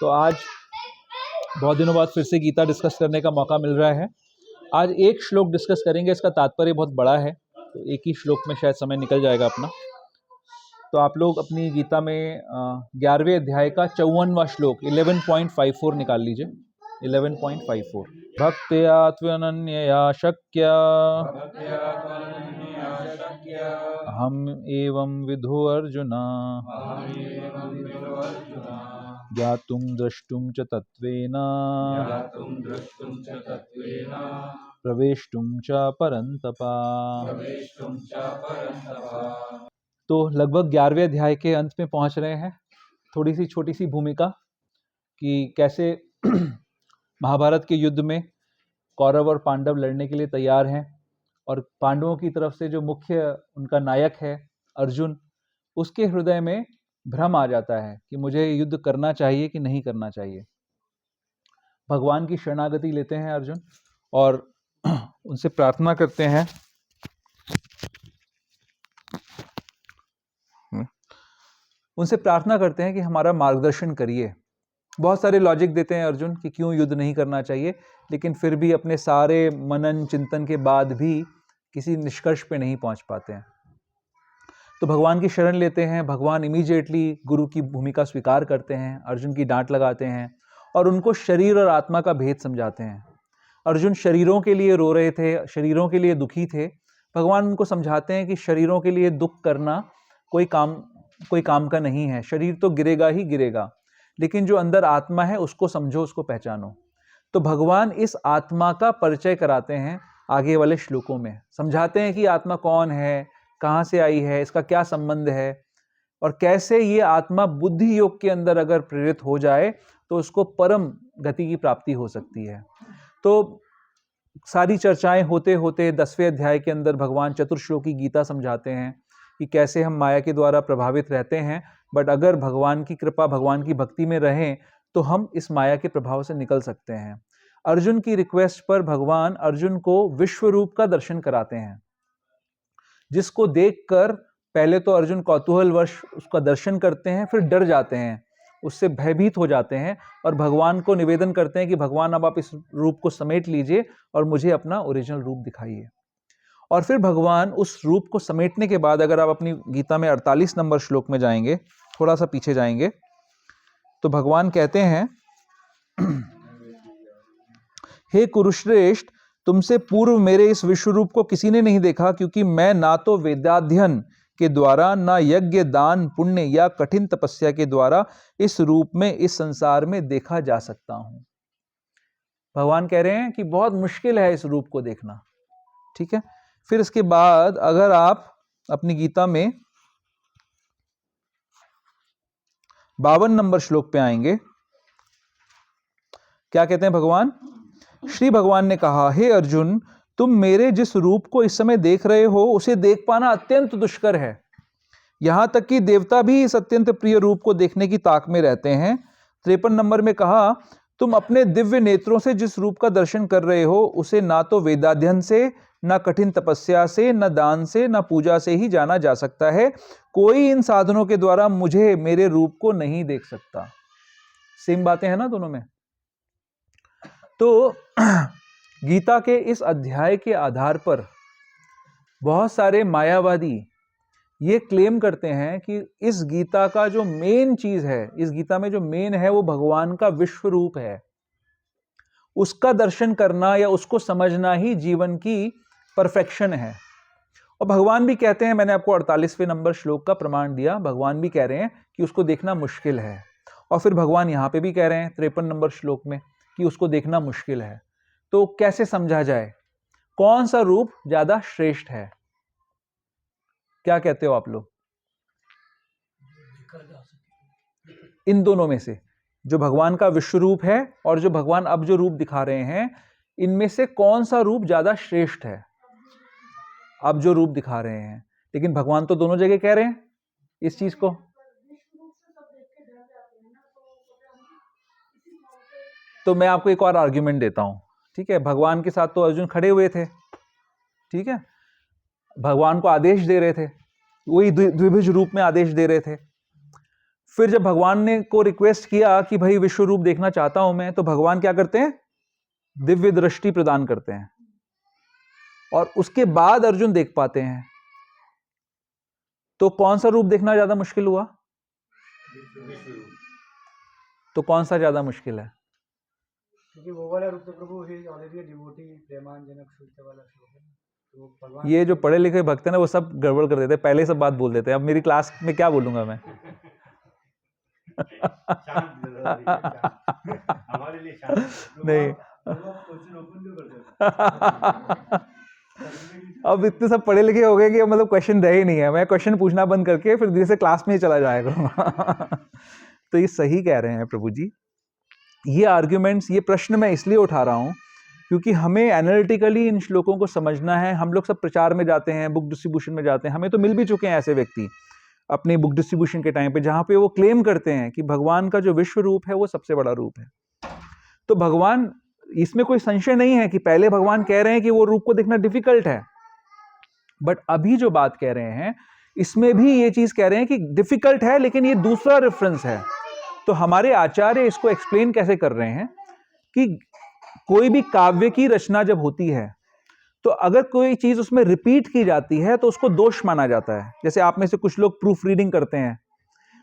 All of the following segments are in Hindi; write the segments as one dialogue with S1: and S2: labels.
S1: तो आज बहुत दिनों बाद फिर से गीता डिस्कस करने का मौका मिल रहा है। आज एक श्लोक डिस्कस करेंगे, इसका तात्पर्य बहुत बड़ा है, तो एक ही श्लोक में शायद समय निकल जाएगा अपना। तो आप लोग अपनी गीता में 11वें अध्याय का 54वां श्लोक 11.54 निकाल लीजिए। 11.54 भक्त्या त्वनन्यया शक्या हम एवं विधो अर्जुना ज्ञातुं द्रष्टुं च तत्त्वेन प्रवेष्टुं च परन्तपा। तो लगभग 11वें अध्याय के अंत में पहुंच रहे हैं। थोड़ी सी छोटी सी भूमिका कि कैसे महाभारत के युद्ध में कौरव और पांडव लड़ने के लिए तैयार हैं और पांडवों की तरफ से जो मुख्य उनका नायक है अर्जुन, उसके हृदय में भ्रम आ जाता है कि मुझे युद्ध करना चाहिए कि नहीं करना चाहिए। भगवान की शरणागति लेते हैं अर्जुन और उनसे प्रार्थना करते हैं कि हमारा मार्गदर्शन करिए। बहुत सारे लॉजिक देते हैं अर्जुन कि क्यों युद्ध नहीं करना चाहिए, लेकिन फिर भी अपने सारे मनन चिंतन के बाद भी किसी निष्कर्ष पे नहीं पहुंच पाते हैं। तो भगवान की शरण लेते हैं। भगवान इमीडिएटली गुरु की भूमिका स्वीकार करते हैं, अर्जुन की डांट लगाते हैं और उनको शरीर और आत्मा का भेद समझाते हैं। अर्जुन शरीरों के लिए रो रहे थे, शरीरों के लिए दुखी थे। भगवान उनको समझाते हैं कि शरीरों के लिए दुख करना कोई काम का नहीं है। शरीर तो गिरेगा ही गिरेगा, लेकिन जो अंदर आत्मा है उसको समझो, उसको पहचानो। तो भगवान इस आत्मा का परिचय कराते हैं आगे वाले श्लोकों में, समझाते हैं कि आत्मा कौन है, कहाँ से आई है, इसका क्या संबंध है और कैसे ये आत्मा बुद्धि योग के अंदर अगर प्रेरित हो जाए तो उसको परम गति की प्राप्ति हो सकती है। तो सारी चर्चाएं होते होते 10वें अध्याय के अंदर भगवान चतुर्श्लोकी गीता समझाते हैं कि कैसे हम माया के द्वारा प्रभावित रहते हैं, बट अगर भगवान की कृपा, भगवान की भक्ति में रहें तो हम इस माया के प्रभाव से निकल सकते हैं। अर्जुन की रिक्वेस्ट पर भगवान अर्जुन को विश्व रूप का दर्शन कराते हैं, जिसको देखकर पहले तो अर्जुन कौतूहलवश उसका दर्शन करते हैं, फिर डर जाते हैं, उससे भयभीत हो जाते हैं और भगवान को निवेदन करते हैं कि भगवान अब आप इस रूप को समेट लीजिए और मुझे अपना ओरिजिनल रूप दिखाइए। और फिर भगवान उस रूप को समेटने के बाद, अगर आप अपनी गीता में 48 नंबर श्लोक में जाएंगे, थोड़ा सा पीछे जाएंगे, तो भगवान कहते हैं हे कुरुश्रेष्ठ, तुमसे पूर्व मेरे इस विश्व रूप को किसी ने नहीं देखा, क्योंकि मैं ना तो वेदाध्ययन के द्वारा, ना यज्ञ दान पुण्य या कठिन तपस्या के द्वारा इस रूप में इस संसार में देखा जा सकता हूं। भगवान कह रहे हैं कि बहुत मुश्किल है इस रूप को देखना। ठीक है, फिर इसके बाद अगर आप अपनी गीता में 52 नंबर श्लोक पे आएंगे, क्या कहते हैं भगवान? श्री भगवान ने कहा, हे अर्जुन, तुम मेरे जिस रूप को इस समय देख रहे हो उसे देख पाना अत्यंत दुष्कर है। यहां तक कि देवता भी इस अत्यंत प्रिय रूप को देखने की ताक में रहते हैं। 53 नंबर में कहा, तुम अपने दिव्य नेत्रों से जिस रूप का दर्शन कर रहे हो उसे ना तो वेदाध्ययन से, ना कठिन तपस्या से, ना दान से, ना पूजा से ही जाना जा सकता है। कोई इन साधनों के द्वारा मुझे, मेरे रूप को नहीं देख सकता। सेम बातें हैं ना दोनों में। तो गीता के इस अध्याय के आधार पर बहुत सारे मायावादी ये क्लेम करते हैं कि इस गीता का जो मेन चीज है, इस गीता में जो मेन है वो भगवान का विश्व रूप है। उसका दर्शन करना या उसको समझना ही जीवन की परफेक्शन है। और भगवान भी कहते हैं, मैंने आपको 48वें नंबर श्लोक का प्रमाण दिया, भगवान भी कह रहे हैं कि उसको देखना मुश्किल है। और फिर भगवान यहां पे भी कह रहे हैं 53 नंबर श्लोक में कि उसको देखना मुश्किल है। तो कैसे समझा जाए कौन सा रूप ज्यादा श्रेष्ठ है? क्या कहते हो आप लोग? इन दोनों में से जो भगवान का विश्व रूप है और जो भगवान अब जो रूप दिखा रहे हैं, इनमें से कौन सा रूप ज्यादा श्रेष्ठ है अब जो रूप दिखा रहे हैं? लेकिन भगवान तो दोनों जगह कह रहे हैं इस चीज को। तो मैं आपको एक और आर्ग्यूमेंट देता हूं। ठीक है, भगवान के साथ तो अर्जुन खड़े हुए थे, ठीक है, भगवान को आदेश दे रहे थे, वही द्विभुज रूप में आदेश दे रहे थे। फिर जब भगवान ने को रिक्वेस्ट किया कि भाई विश्व रूप देखना चाहता हूं मैं, तो भगवान क्या करते हैं? दिव्य दृष्टि प्रदान करते हैं, और उसके बाद अर्जुन देख पाते हैं। तो कौन सा रूप देखना ज्यादा मुश्किल हुआ? तो कौन सा ज्यादा मुश्किल है?
S2: क्योंकि वो वाला रूप तो प्रभु ही ऑलरेडी डिवोटी प्रेमांजनक सूक्त वाला श्लोक है, तो भगवान
S1: ये जो पढ़े लिखे भक्त है ना, वो सब गड़बड़ कर देते हैं, पहले सब बात बोल देते हैं। अब मेरी क्लास में क्या बोलूंगा मैं?
S2: हमारे लिए शांत
S1: नहीं। अब इतने सब पढ़े लिखे हो गए कि मतलब क्वेश्चन रहे ही नहीं है। मैं क्वेश्चन पूछना बंद करके फिर धीरे से क्लास में ही चला जाया करूंगा। तो ये सही कह रहे हैं प्रभु जी। ये आर्ग्यूमेंट्स, ये प्रश्न मैं इसलिए उठा रहा हूं क्योंकि हमें एनालिटिकली इन श्लोकों को समझना है। हम लोग सब प्रचार में जाते हैं, बुक डिस्ट्रीब्यूशन में जाते हैं, हमें तो मिल भी चुके हैं ऐसे व्यक्ति अपने बुक डिस्ट्रीब्यूशन के टाइम पे, जहां पे वो क्लेम करते हैं कि भगवान का जो विश्व रूप है वो सबसे बड़ा रूप है। तो भगवान, इसमें कोई संशय नहीं है कि पहले भगवान कह रहे हैं कि वो रूप को देखना डिफिकल्ट है, बट अभी जो बात कह रहे हैं इसमें भी ये चीज कह रहे हैं कि डिफिकल्ट है, लेकिन ये दूसरा रेफरेंस है। तो हमारे आचार्य इसको एक्सप्लेन कैसे कर रहे हैं कि कोई भी काव्य की रचना जब होती है तो अगर कोई चीज उसमें रिपीट की जाती है तो उसको दोष माना जाता है। जैसे आप में से कुछ लोग प्रूफ रीडिंग करते हैं,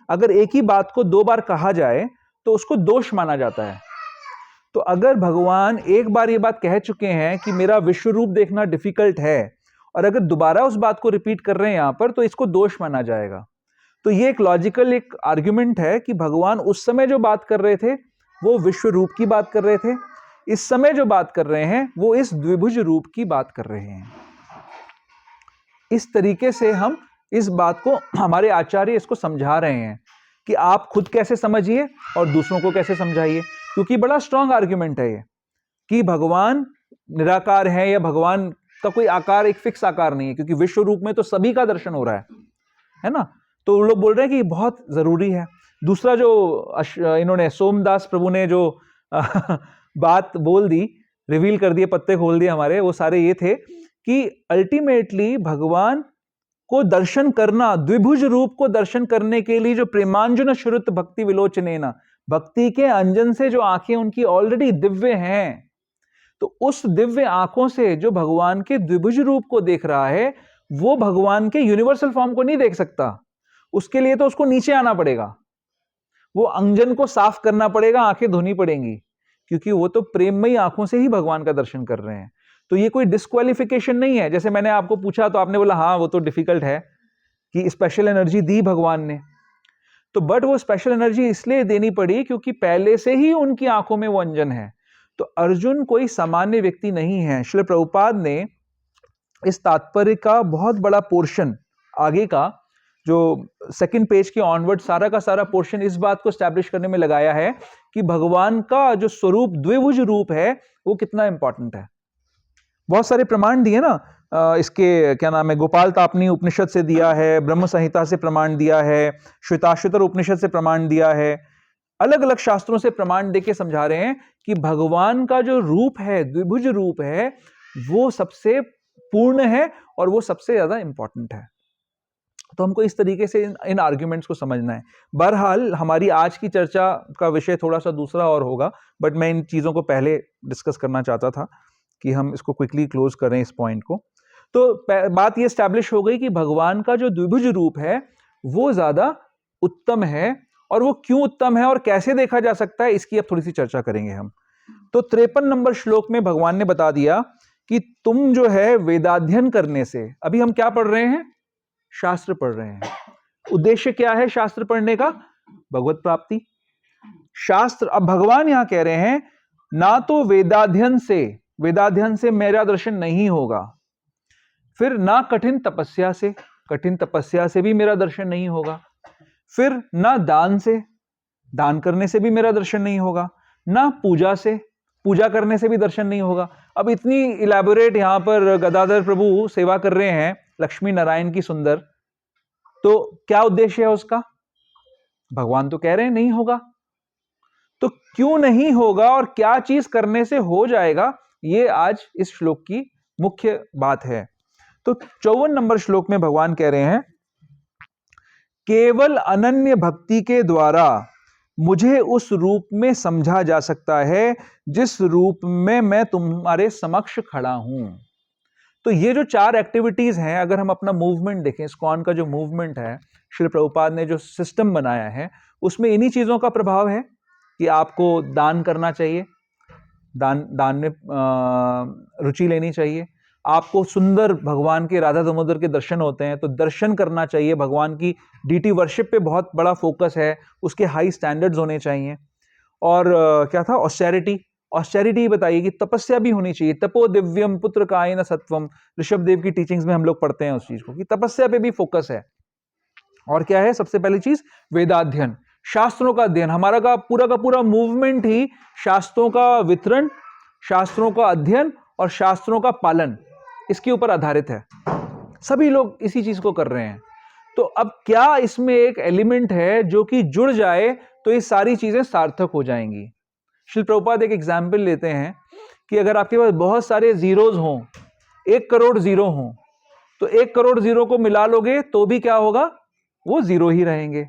S1: अगर एक ही बात को 2 बार कहा जाए तो उसको दोष माना जाता है। तो अगर भगवान एक बार ये बात कह चुके हैं कि मेरा विश्व रूप देखना डिफिकल्ट है, और अगर दोबारा उस बात को रिपीट कर रहे हैं यहां पर, तो इसको दोष माना जाएगा। तो ये एक लॉजिकल एक आर्ग्यूमेंट है कि भगवान उस समय जो बात कर रहे थे वो विश्व रूप की बात कर रहे थे, इस समय जो बात कर रहे हैं वो इस द्विभुज रूप की बात कर रहे हैं। इस तरीके से हम इस बात को, हमारे आचार्य इसको समझा रहे हैं कि आप खुद कैसे समझिए और दूसरों को कैसे समझाइए, क्योंकि बड़ा स्ट्रांग आर्ग्यूमेंट है ये कि भगवान निराकार है या भगवान का कोई आकार एक फिक्स आकार नहीं है, क्योंकि विश्व रूप में तो सभी का दर्शन हो रहा है ना। तो लोग बोल रहे हैं कि बहुत जरूरी है। दूसरा जो इन्होंने सोमदास प्रभु ने जो बात बोल दी, रिवील कर दिए, पत्ते खोल दिए हमारे, वो सारे ये थे कि अल्टीमेटली भगवान को दर्शन करना, द्विभुज रूप को दर्शन करने के लिए जो प्रेमांजन श्रुत भक्ति विलोचनेना, भक्ति के अंजन से जो आंखें उनकी ऑलरेडी दिव्य हैं, तो उस दिव्य आंखों से जो भगवान के द्विभुज रूप को देख रहा है वो भगवान के यूनिवर्सल फॉर्म को नहीं देख सकता। उसके लिए तो उसको नीचे आना पड़ेगा, वो अंजन को साफ करना पड़ेगा, आंखें धोनी पड़ेंगी, क्योंकि वो तो प्रेममयी आंखों से ही भगवान का दर्शन कर रहे हैं। तो ये कोई डिस्क्वालिफिकेशन नहीं है। जैसे मैंने आपको पूछा तो आपने बोला हाँ वो तो डिफिकल्ट है, कि स्पेशल एनर्जी दी भगवान ने, तो बट वो स्पेशल एनर्जी इसलिए देनी पड़ी क्योंकि पहले से ही उनकी आंखों में वो अंजन है। तो अर्जुन कोई सामान्य व्यक्ति नहीं है। श्रील प्रभुपाद ने इस तात्पर्य का बहुत बड़ा पोर्शन, आगे का जो सेकंड पेज के ऑनवर्ड सारा का सारा पोर्शन इस बात को स्टैब्लिश करने में लगाया है कि भगवान का जो स्वरूप द्विभुज रूप है वो कितना इंपॉर्टेंट है। बहुत सारे प्रमाण दिए ना, इसके क्या नाम है, गोपाल तापनी उपनिषद से दिया है, ब्रह्म संहिता से प्रमाण दिया है, श्वेताश्वतर उपनिषद से प्रमाण दिया है, अलग अलग शास्त्रों से प्रमाण देके समझा रहे हैं कि भगवान का जो रूप है, द्विभुज रूप है, वो सबसे पूर्ण है और वो सबसे ज्यादा इंपॉर्टेंट है। तो हमको इस तरीके से इन आर्ग्यूमेंट्स को समझना है। बहरहाल हमारी आज की चर्चा का विषय थोड़ा सा दूसरा और होगा, बट मैं इन चीजों को पहले डिस्कस करना चाहता था कि हम इसको क्विकली क्लोज करें इस पॉइंट को। तो बात ये स्टैब्लिश हो गई कि भगवान का जो द्विभुज रूप है वो ज्यादा उत्तम है, और वो क्यों उत्तम है और कैसे देखा जा सकता है इसकी अब थोड़ी सी चर्चा करेंगे हम। तो 53 नंबर श्लोक में भगवान ने बता दिया कि तुम जो है वेदाध्ययन करने से, अभी हम क्या पढ़ रहे हैं, शास्त्र पढ़ रहे हैं। उद्देश्य क्या है शास्त्र पढ़ने का, भगवत प्राप्ति। शास्त्र, अब भगवान यहां कह रहे हैं ना तो वेदाध्ययन से मेरा दर्शन नहीं होगा, फिर ना कठिन तपस्या से भी मेरा दर्शन नहीं होगा, फिर ना दान करने से भी मेरा दर्शन नहीं होगा, ना पूजा करने से भी दर्शन नहीं होगा। अब इतनी इलैबोरेट यहां पर गदाधर प्रभु सेवा कर रहे हैं लक्ष्मी नारायण की सुंदर, तो क्या उद्देश्य है उसका? भगवान तो कह रहे हैं नहीं होगा, तो क्यों नहीं होगा और क्या चीज करने से हो जाएगा, ये आज इस श्लोक की मुख्य बात है। तो 54 नंबर श्लोक में भगवान कह रहे हैं केवल अनन्य भक्ति के द्वारा मुझे उस रूप में समझा जा सकता है जिस रूप में मैं तुम्हारे समक्ष खड़ा हूं। तो ये जो 4 एक्टिविटीज हैं, अगर हम अपना मूवमेंट देखें, इस्कॉन का जो मूवमेंट है, श्री प्रभुपाद ने जो सिस्टम बनाया है, उसमें इन्हीं चीजों का प्रभाव है कि आपको दान करना चाहिए, दान में रुचि लेनी चाहिए, आपको सुंदर भगवान के राधा दामोदर के दर्शन होते हैं तो दर्शन करना चाहिए, भगवान की डीटी वर्शिप पे बहुत बड़ा फोकस है, उसके हाई स्टैंडर्ड्स होने चाहिए। और क्या था, ऑस्टेरिटी बताइए कि तपस्या भी होनी चाहिए, तपो दिव्यम पुत्र कायन सत्वम, ऋषभ देव की टीचिंग्स में हम लोग पढ़ते हैं उस चीज को कि तपस्या पे भी फोकस है। और क्या है सबसे पहली चीज, वेदाध्ययन, शास्त्रों का अध्ययन। हमारा का पूरा मूवमेंट ही शास्त्रों का वितरण, शास्त्रों का अध्ययन और शास्त्रों का पालन, इसके ऊपर आधारित है। सभी लोग इसी चीज को कर रहे हैं। तो अब क्या इसमें एक एलिमेंट है जो कि जुड़ जाए तो ये सारी चीजें सार्थक हो जाएंगी। श्री प्रभुपाद एक एग्जाम्पल लेते हैं कि अगर आपके पास बहुत सारे जीरोज हों, 1 करोड़ जीरो हों, तो 1 करोड़ जीरो को मिला लोगे तो भी क्या होगा, वो जीरो ही रहेंगे।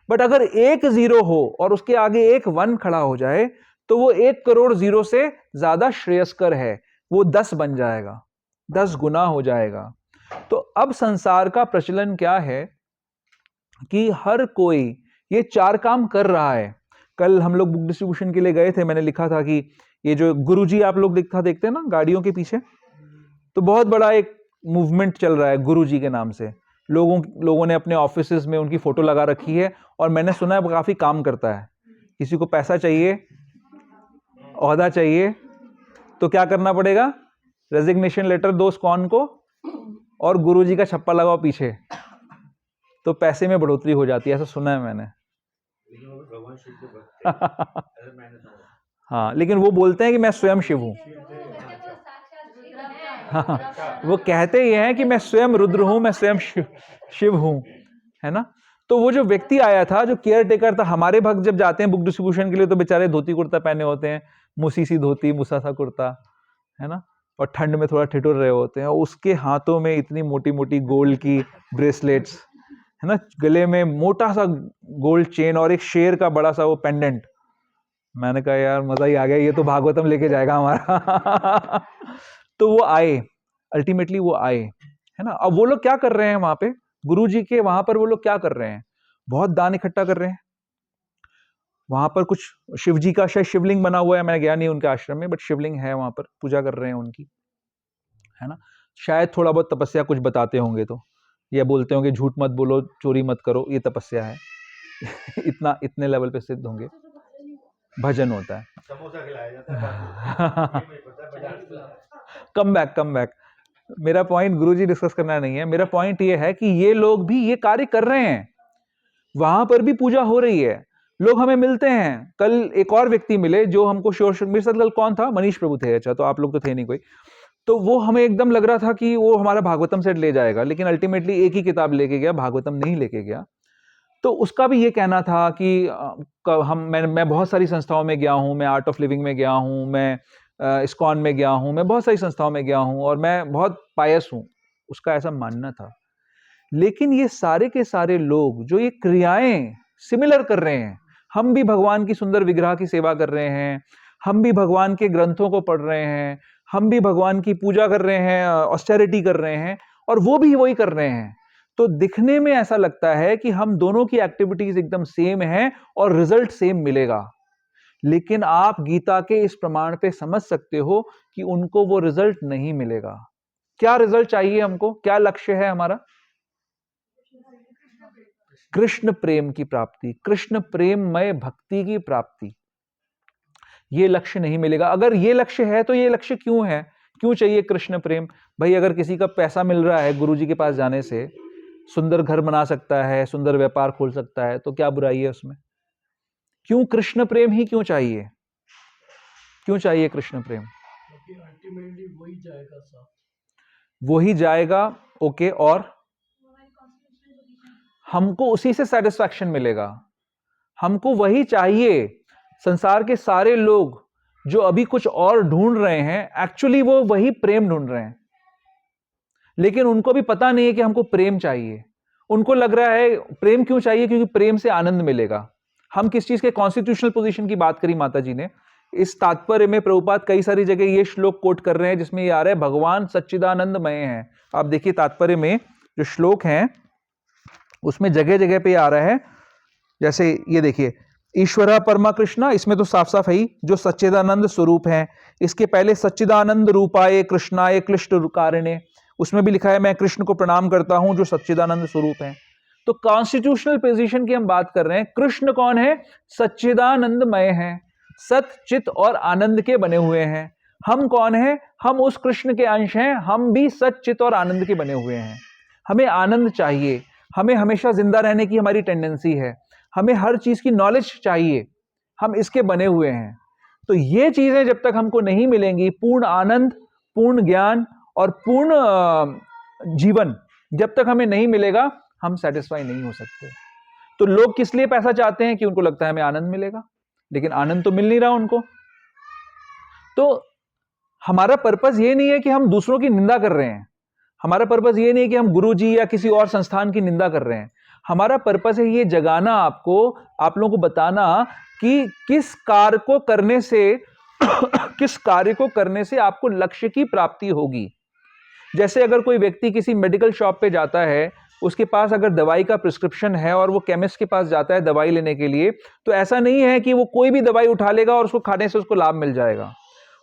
S1: बट अगर 1 जीरो हो और उसके आगे एक 1 खड़ा हो जाए तो वो 1 करोड़ जीरो से ज्यादा श्रेयस्कर है, वो 10 बन जाएगा, 10 गुना हो जाएगा। तो अब संसार का प्रचलन क्या है कि हर कोई ये 4 काम कर रहा है। कल हम लोग बुक डिस्ट्रीब्यूशन के लिए गए थे, मैंने लिखा था कि ये जो गुरुजी आप लोग देखते हैं ना गाड़ियों के पीछे, तो बहुत बड़ा एक मूवमेंट चल रहा है गुरुजी के नाम से। लोगों ने अपने ऑफिसेज में उनकी फोटो लगा रखी है और मैंने सुना है वो काफी काम करता है। किसी को पैसा चाहिए, ओहदा चाहिए, तो क्या करना पड़ेगा, रेजिग्नेशन लेटर दो इस्कॉन को और गुरुजी का छप्पा लगाओ पीछे, तो पैसे में बढ़ोतरी हो जाती है, ऐसा सुना है मैंने। हाँ, लेकिन वो बोलते हैं कि मैं स्वयं शिव हूं। हाँ, वो कहते ये हैं कि मैं स्वयं रुद्र हूं, मैं स्वयं शिव हूं, है ना। तो वो जो व्यक्ति आया था, जो केयर टेकर था, हमारे भक्त जब जाते हैं बुक डिस्ट्रीब्यूशन के लिए तो बेचारे धोती कुर्ता पहने होते हैं, मुसी सी धोती, मुसा सा कुर्ता, है ना, और ठंड में थोड़ा ठिठुर रहे होते हैं, और उसके हाथों में इतनी मोटी मोटी गोल्ड की ब्रेसलेट्स, है ना, गले में मोटा सा गोल्ड चेन और एक शेर का बड़ा सा वो पेंडेंट। मैंने कहा यार मजा ही आ गया, ये तो भागवतम लेके जाएगा हमारा। तो वो आए, अल्टीमेटली वो आए, है ना। अब वो लोग क्या कर रहे हैं वहां पे, गुरुजी के वहां पर वो लोग क्या कर रहे हैं, बहुत दान इकट्ठा कर रहे हैं। वहां पर कुछ शिव जी का शायद शिवलिंग बना हुआ है, मैंने गया नहीं उनके आश्रम में, बट शिवलिंग है वहां पर, पूजा कर रहे हैं उनकी, है ना। शायद थोड़ा बहुत तपस्या कुछ बताते होंगे, तो ये बोलते होंगे झूठ मत बोलो, चोरी मत करो, ये तपस्या है। इतने लेवल पे सिद्ध होंगे, भजन होता है। समोसा खिलाया जाता है। Come back. मेरा पॉइंट गुरुजी डिस्कस करना नहीं है, मेरा पॉइंट ये है कि ये लोग भी ये कार्य कर रहे हैं, वहां पर भी पूजा हो रही है, लोग हमें मिलते हैं। कल एक और व्यक्ति मिले जो हमको मेरे साथ कल कौन था, मनीष प्रभु थे, अच्छा, तो आप लोग तो थे नहीं कोई, तो वो हमें एकदम लग रहा था कि वो हमारा भागवतम सेट ले जाएगा, लेकिन अल्टीमेटली एक ही किताब लेके गया, भागवतम नहीं लेके गया। तो उसका भी ये कहना था कि मैं बहुत सारी संस्थाओं में गया हूँ, मैं आर्ट ऑफ लिविंग में गया हूँ, मैं इस्कॉन में गया हूँ, मैं बहुत सारी संस्थाओं में गया हूँ और मैं बहुत पायस हूँ, उसका ऐसा मानना था। लेकिन ये सारे के सारे लोग जो ये क्रियाएं सिमिलर कर रहे हैं, हम भी भगवान की सुंदर विग्रह की सेवा कर रहे हैं, हम भी भगवान के ग्रंथों को पढ़ रहे हैं, हम भी भगवान की पूजा कर रहे हैं, ऑस्टेरिटी कर रहे हैं, और वो भी वही कर रहे हैं। तो दिखने में ऐसा लगता है कि हम दोनों की एक्टिविटीज एकदम सेम है और रिजल्ट सेम मिलेगा, लेकिन आप गीता के इस प्रमाण पे समझ सकते हो कि उनको वो रिजल्ट नहीं मिलेगा। क्या रिजल्ट चाहिए हमको, क्या लक्ष्य है हमारा, कृष्ण प्रेम की प्राप्ति, कृष्ण प्रेममय भक्ति की प्राप्ति। ये लक्ष्य नहीं मिलेगा। अगर ये लक्ष्य है तो ये लक्ष्य क्यों है, क्यों चाहिए कृष्ण प्रेम? भाई अगर किसी का पैसा मिल रहा है गुरुजी के पास जाने से, सुंदर घर बना सकता है, सुंदर व्यापार खोल सकता है, तो क्या बुराई है उसमें? क्यों कृष्ण प्रेम ही क्यों चाहिए, क्यों चाहिए कृष्ण प्रेम?
S2: अल्टीमेटली वही जाएगा साहब,
S1: वही जाएगा, ओके, और हमको उसी से सेटिस्फैक्शन मिलेगा, हमको वही चाहिए। संसार के सारे लोग जो अभी कुछ और ढूंढ रहे हैं, एक्चुअली वो वही प्रेम ढूंढ रहे हैं, लेकिन उनको भी पता नहीं है कि हमको प्रेम चाहिए। उनको लग रहा है प्रेम क्यों चाहिए, क्योंकि प्रेम से आनंद मिलेगा। हम किस चीज के कॉन्स्टिट्यूशनल पोजीशन की बात करी माता जी ने, इस तात्पर्य में प्रभुपाद कई सारी जगह ये श्लोक कोट कर रहे हैं जिसमें ये आ रहा है भगवान सच्चिदानंदमय हैं। आप देखिए तात्पर्य में जो श्लोक हैं उसमें जगह जगह पे आ रहा है, जैसे ये देखिए ईश्वरा परमा कृष्णा, इसमें तो साफ साफ है ही जो सच्चिदानंद स्वरूप है। इसके पहले सच्चिदानंद रूपाय कृष्णाय क्लिष्ट कारिणे, उसमें भी लिखा है मैं कृष्ण को प्रणाम करता हूं जो सच्चिदानंद स्वरूप है। तो कॉन्स्टिट्यूशनल पोजीशन की हम बात कर रहे हैं। कृष्ण कौन है? सच्चिदानंदमय है, सत चित और आनंद के बने हुए हैं। हम कौन है? हम उस कृष्ण के अंश हैं, हम भी सत चित और आनंद के बने हुए हैं। हमें आनंद चाहिए, हमें हमेशा जिंदा रहने की हमारी टेंडेंसी है, हमें हर चीज की नॉलेज चाहिए, हम इसके बने हुए हैं। तो ये चीजें जब तक हमको नहीं मिलेंगी, पूर्ण आनंद, पूर्ण ज्ञान और पूर्ण जीवन जब तक हमें नहीं मिलेगा, हम सेटिस्फाई नहीं हो सकते। तो लोग किस लिए पैसा चाहते हैं? कि उनको लगता है हमें आनंद मिलेगा, लेकिन आनंद तो मिल नहीं रहा उनको। तो हमारा पर्पस ये नहीं है कि हम दूसरों की निंदा कर रहे हैं, हमारा पर्पस ये नहीं है कि हम गुरुजी या किसी और संस्थान की निंदा कर रहे हैं। हमारा पर्पस है ये जगाना आपको, आप लोगों को बताना कि किस कार्य को करने से किस कार्य को करने से आपको लक्ष्य की प्राप्ति होगी। जैसे अगर कोई व्यक्ति किसी मेडिकल शॉप पे जाता है, उसके पास अगर दवाई का प्रिस्क्रिप्शन है और वो केमिस्ट के पास जाता है दवाई लेने के लिए, तो ऐसा नहीं है कि वो कोई भी दवाई उठा लेगा और उसको खाने से उसको लाभ मिल जाएगा।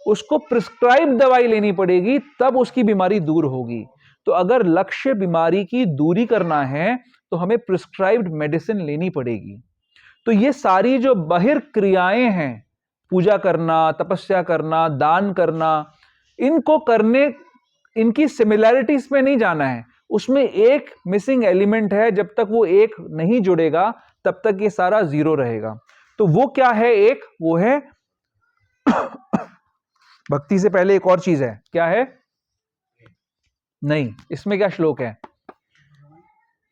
S1: उसको प्रिस्क्राइब दवाई लेनी पड़ेगी, तब उसकी बीमारी दूर होगी। तो अगर लक्ष्य बीमारी की दूरी करना है तो हमें प्रिस्क्राइब्ड मेडिसिन लेनी पड़ेगी। तो ये सारी जो बाहिर क्रियाएं हैं, पूजा करना, तपस्या करना, दान करना, इनको करने, इनकी सिमिलैरिटीज पे नहीं जाना है। उसमें एक मिसिंग एलिमेंट है, जब तक वो एक नहीं जुड़ेगा तब तक ये सारा जीरो रहेगा। तो वो क्या है? एक वो है भक्ति से पहले एक और चीज है, क्या है? नहीं, इसमें क्या श्लोक है?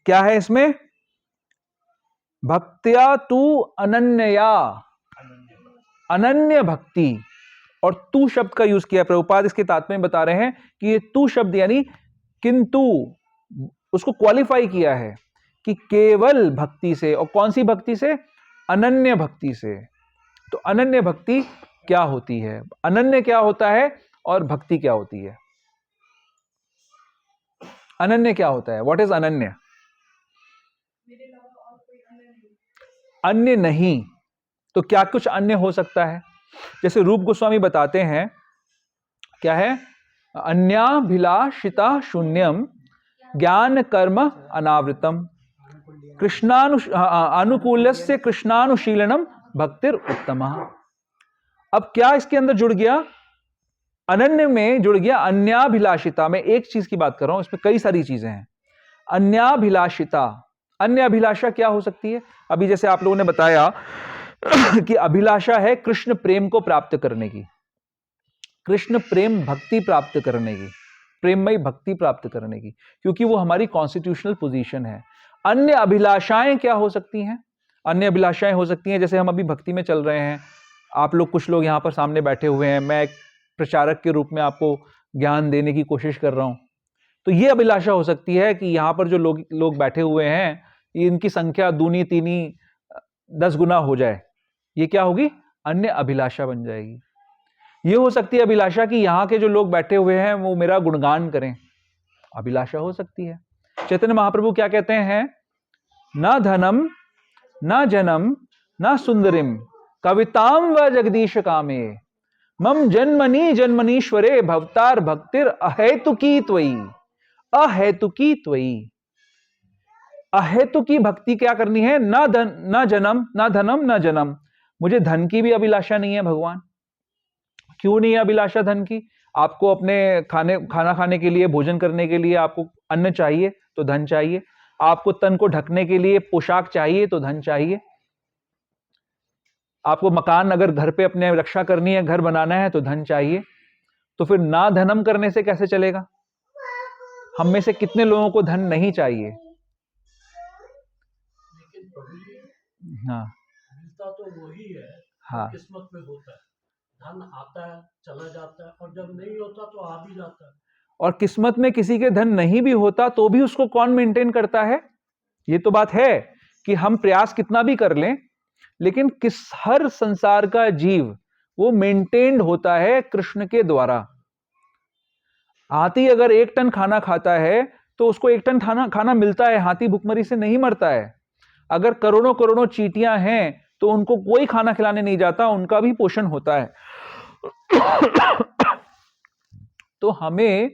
S1: क्या है इसमें? भक्त्या तू अनन्यया, अनन्य भक्ति। और तू शब्द का यूज किया प्रभुपाद, इसके तात्पर्य में बता रहे हैं कि ये तू शब्द यानी किंतु, उसको क्वालिफाई किया है कि केवल भक्ति से। और कौन सी भक्ति से? अनन्य भक्ति से। तो अनन्य भक्ति क्या होती है, अनन्य क्या होता है और भक्ति क्या होती है? अनन्य क्या होता है? व्हाट इज अनन्य? अन्य नहीं। तो क्या कुछ अन्य हो सकता है? जैसे रूप गोस्वामी बताते हैं, क्या है? अन्याभिलाषिता शून्यम ज्ञान कर्म अनावृतम अनुकूल्यस्य कृष्णानुशीलनम भक्तिर उत्तम। अब क्या इसके अंदर जुड़ गया? अनन्य में जुड़ गया अन्याभिलाषिता। में एक चीज की बात कर रहा हूं, इसमें कई सारी चीजें हैं। अन्याभिलाषिता, अन्य अभिलाषा क्या हो सकती है? अभी जैसे आप लोगों ने बताया कि अभिलाषा है कृष्ण प्रेम को प्राप्त करने की, कृष्ण प्रेम भक्ति प्राप्त करने की, प्रेममयी भक्ति प्राप्त करने की, क्योंकि वो हमारी कॉन्स्टिट्यूशनल पोजीशन है। अन्य अभिलाषाएं क्या हो सकती हैं? अन्य अभिलाषाएं हो सकती हैं जैसे हम अभी भक्ति में चल रहे हैं, आप लोग कुछ लोग यहां पर सामने बैठे हुए हैं, मैं एक प्रचारक के रूप में आपको ज्ञान देने की कोशिश कर रहा हूं। तो ये अभिलाषा हो सकती है कि यहां पर जो लोग बैठे हुए हैं, इनकी संख्या दूनी तीनी 10 गुना हो जाए। ये क्या होगी? अन्य अभिलाषा बन जाएगी। ये हो सकती है अभिलाषा कि यहां के जो लोग बैठे हुए हैं वो मेरा गुणगान करें, अभिलाषा हो सकती है। चैतन्य महाप्रभु क्या कहते हैं? ना धनम ना जनम ना सुंदरिम कविताम व जगदीश कामे मम जन्मनि जन्मनीश्वरे भवतार भक्तिर अहेतुकी त्वयी, अहेतुकी त्वयी। अहेतु की भक्ति क्या करनी है? ना धन ना जन्म, ना धनम ना जन्म। मुझे धन की भी अभिलाषा नहीं है भगवान। क्यों नहीं है अभिलाषा धन की? आपको अपने खाना खाने के लिए, भोजन करने के लिए आपको अन्न चाहिए तो धन चाहिए, आपको तन को ढकने के लिए पोशाक चाहिए तो धन चाहिए, आपको मकान अगर घर पे अपने रक्षा करनी है, घर बनाना है तो धन चाहिए। तो फिर ना धनम करने से कैसे चलेगा? हम में से कितने लोगों को धन नहीं चाहिए? हाँ,
S3: मिलता तो वही है,
S1: हाँ,
S3: किस्मत में होता है। धन आता है, चला जाता है, और जब नहीं होता तो आ भी जाता है।
S1: और किस्मत में किसी के धन नहीं भी होता तो भी उसको कौन मेंटेन करता है? ये तो बात है कि हम प्रयास कितना भी कर लें, लेकिन हर संसार का जीव वो मेंटेन्ड होता है कृष्ण के द्वारा। हाथी अगर 1 टन खाना खाता है तो उसको 1 टन खाना मिलता है, हाथी भूखमरी से नहीं मरता है। अगर करोड़ों करोड़ों चींटियां हैं तो उनको कोई खाना खिलाने नहीं जाता, उनका भी पोषण होता है। तो हमें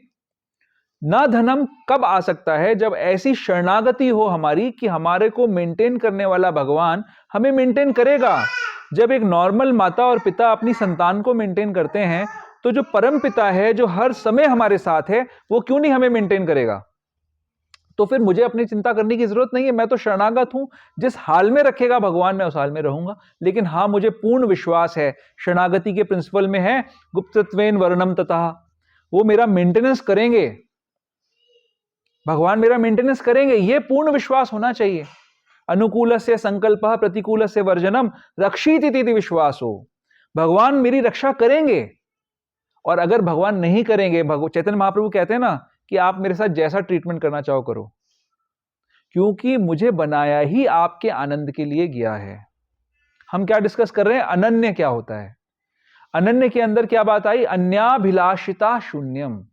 S1: ना धनम कब आ सकता है, जब ऐसी शरणागति हो हमारी कि हमारे को मेंटेन करने वाला भगवान हमें मेंटेन करेगा। जब एक नॉर्मल माता और पिता अपनी संतान को मेंटेन करते हैं, तो जो परम पिता है, जो हर समय हमारे साथ है, वो क्यों नहीं हमें मेंटेन करेगा? तो फिर मुझे अपनी चिंता करने की जरूरत नहीं है, मैं तो शरणागत हूं। जिस हाल में रखेगा भगवान, मैं उस हाल में रहूंगा। लेकिन हाँ, मुझे पूर्ण विश्वास है, शरणागति के प्रिंसिपल में है गुप्तत्वेन वर्णम ततः, वो मेरा मेंटेनेंस करेंगे, भगवान मेरा मेंटेनेंस करेंगे, ये पूर्ण विश्वास होना चाहिए। अनुकूलस्य संकल्पः प्रतिकूलस्य वर्जनम रक्षीति विश्वासो, भगवान मेरी रक्षा करेंगे। और अगर भगवान नहीं करेंगे, चैतन्य महाप्रभु कहते हैं ना कि आप मेरे साथ जैसा ट्रीटमेंट करना चाहो करो, क्योंकि मुझे बनाया ही आपके आनंद के लिए गया है। हम क्या डिस्कस कर रहे हैं? अनन्य क्या होता है? अनन्य के अंदर क्या बात आई? अन्याभिलाषिता शून्यम।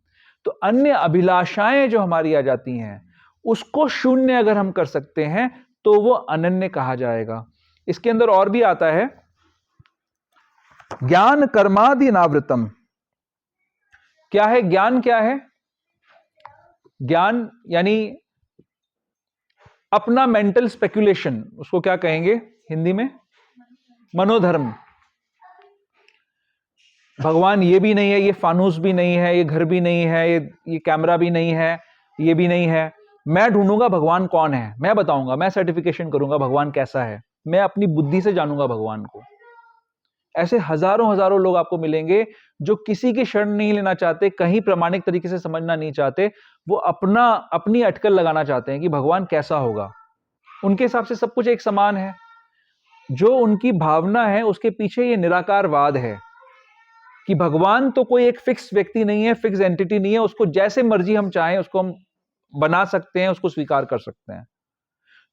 S1: तो अन्य अभिलाषाएं जो हमारी आ जाती हैं, उसको शून्य अगर हम कर सकते हैं तो वो अनन्य कहा जाएगा। इसके अंदर और भी आता है, ज्ञान कर्मादि नावृतम। क्या है ज्ञान? क्या है ज्ञान? यानी अपना मेंटल स्पेक्युलेशन, उसको क्या कहेंगे हिंदी में? मनोधर्म। भगवान ये भी नहीं है, ये फानूस भी नहीं है, ये घर भी नहीं है, ये कैमरा भी नहीं है, ये भी नहीं है। मैं ढूंढूंगा भगवान कौन है, मैं बताऊंगा, मैं सर्टिफिकेशन करूंगा भगवान कैसा है, मैं अपनी बुद्धि से जानूंगा भगवान को। ऐसे हजारों हजारों लोग आपको मिलेंगे जो किसी की शरण नहीं लेना चाहते, कहीं प्रामाणिक तरीके से समझना नहीं चाहते, वो अपनी अटकल लगाना चाहते हैं कि भगवान कैसा होगा। उनके हिसाब से सब कुछ एक समान है। जो उनकी भावना है उसके पीछे ये निराकारवाद है कि भगवान तो कोई एक फिक्स व्यक्ति नहीं है, फिक्स एंटिटी नहीं है, उसको जैसे मर्जी हम चाहें उसको हम बना सकते हैं, उसको स्वीकार कर सकते हैं।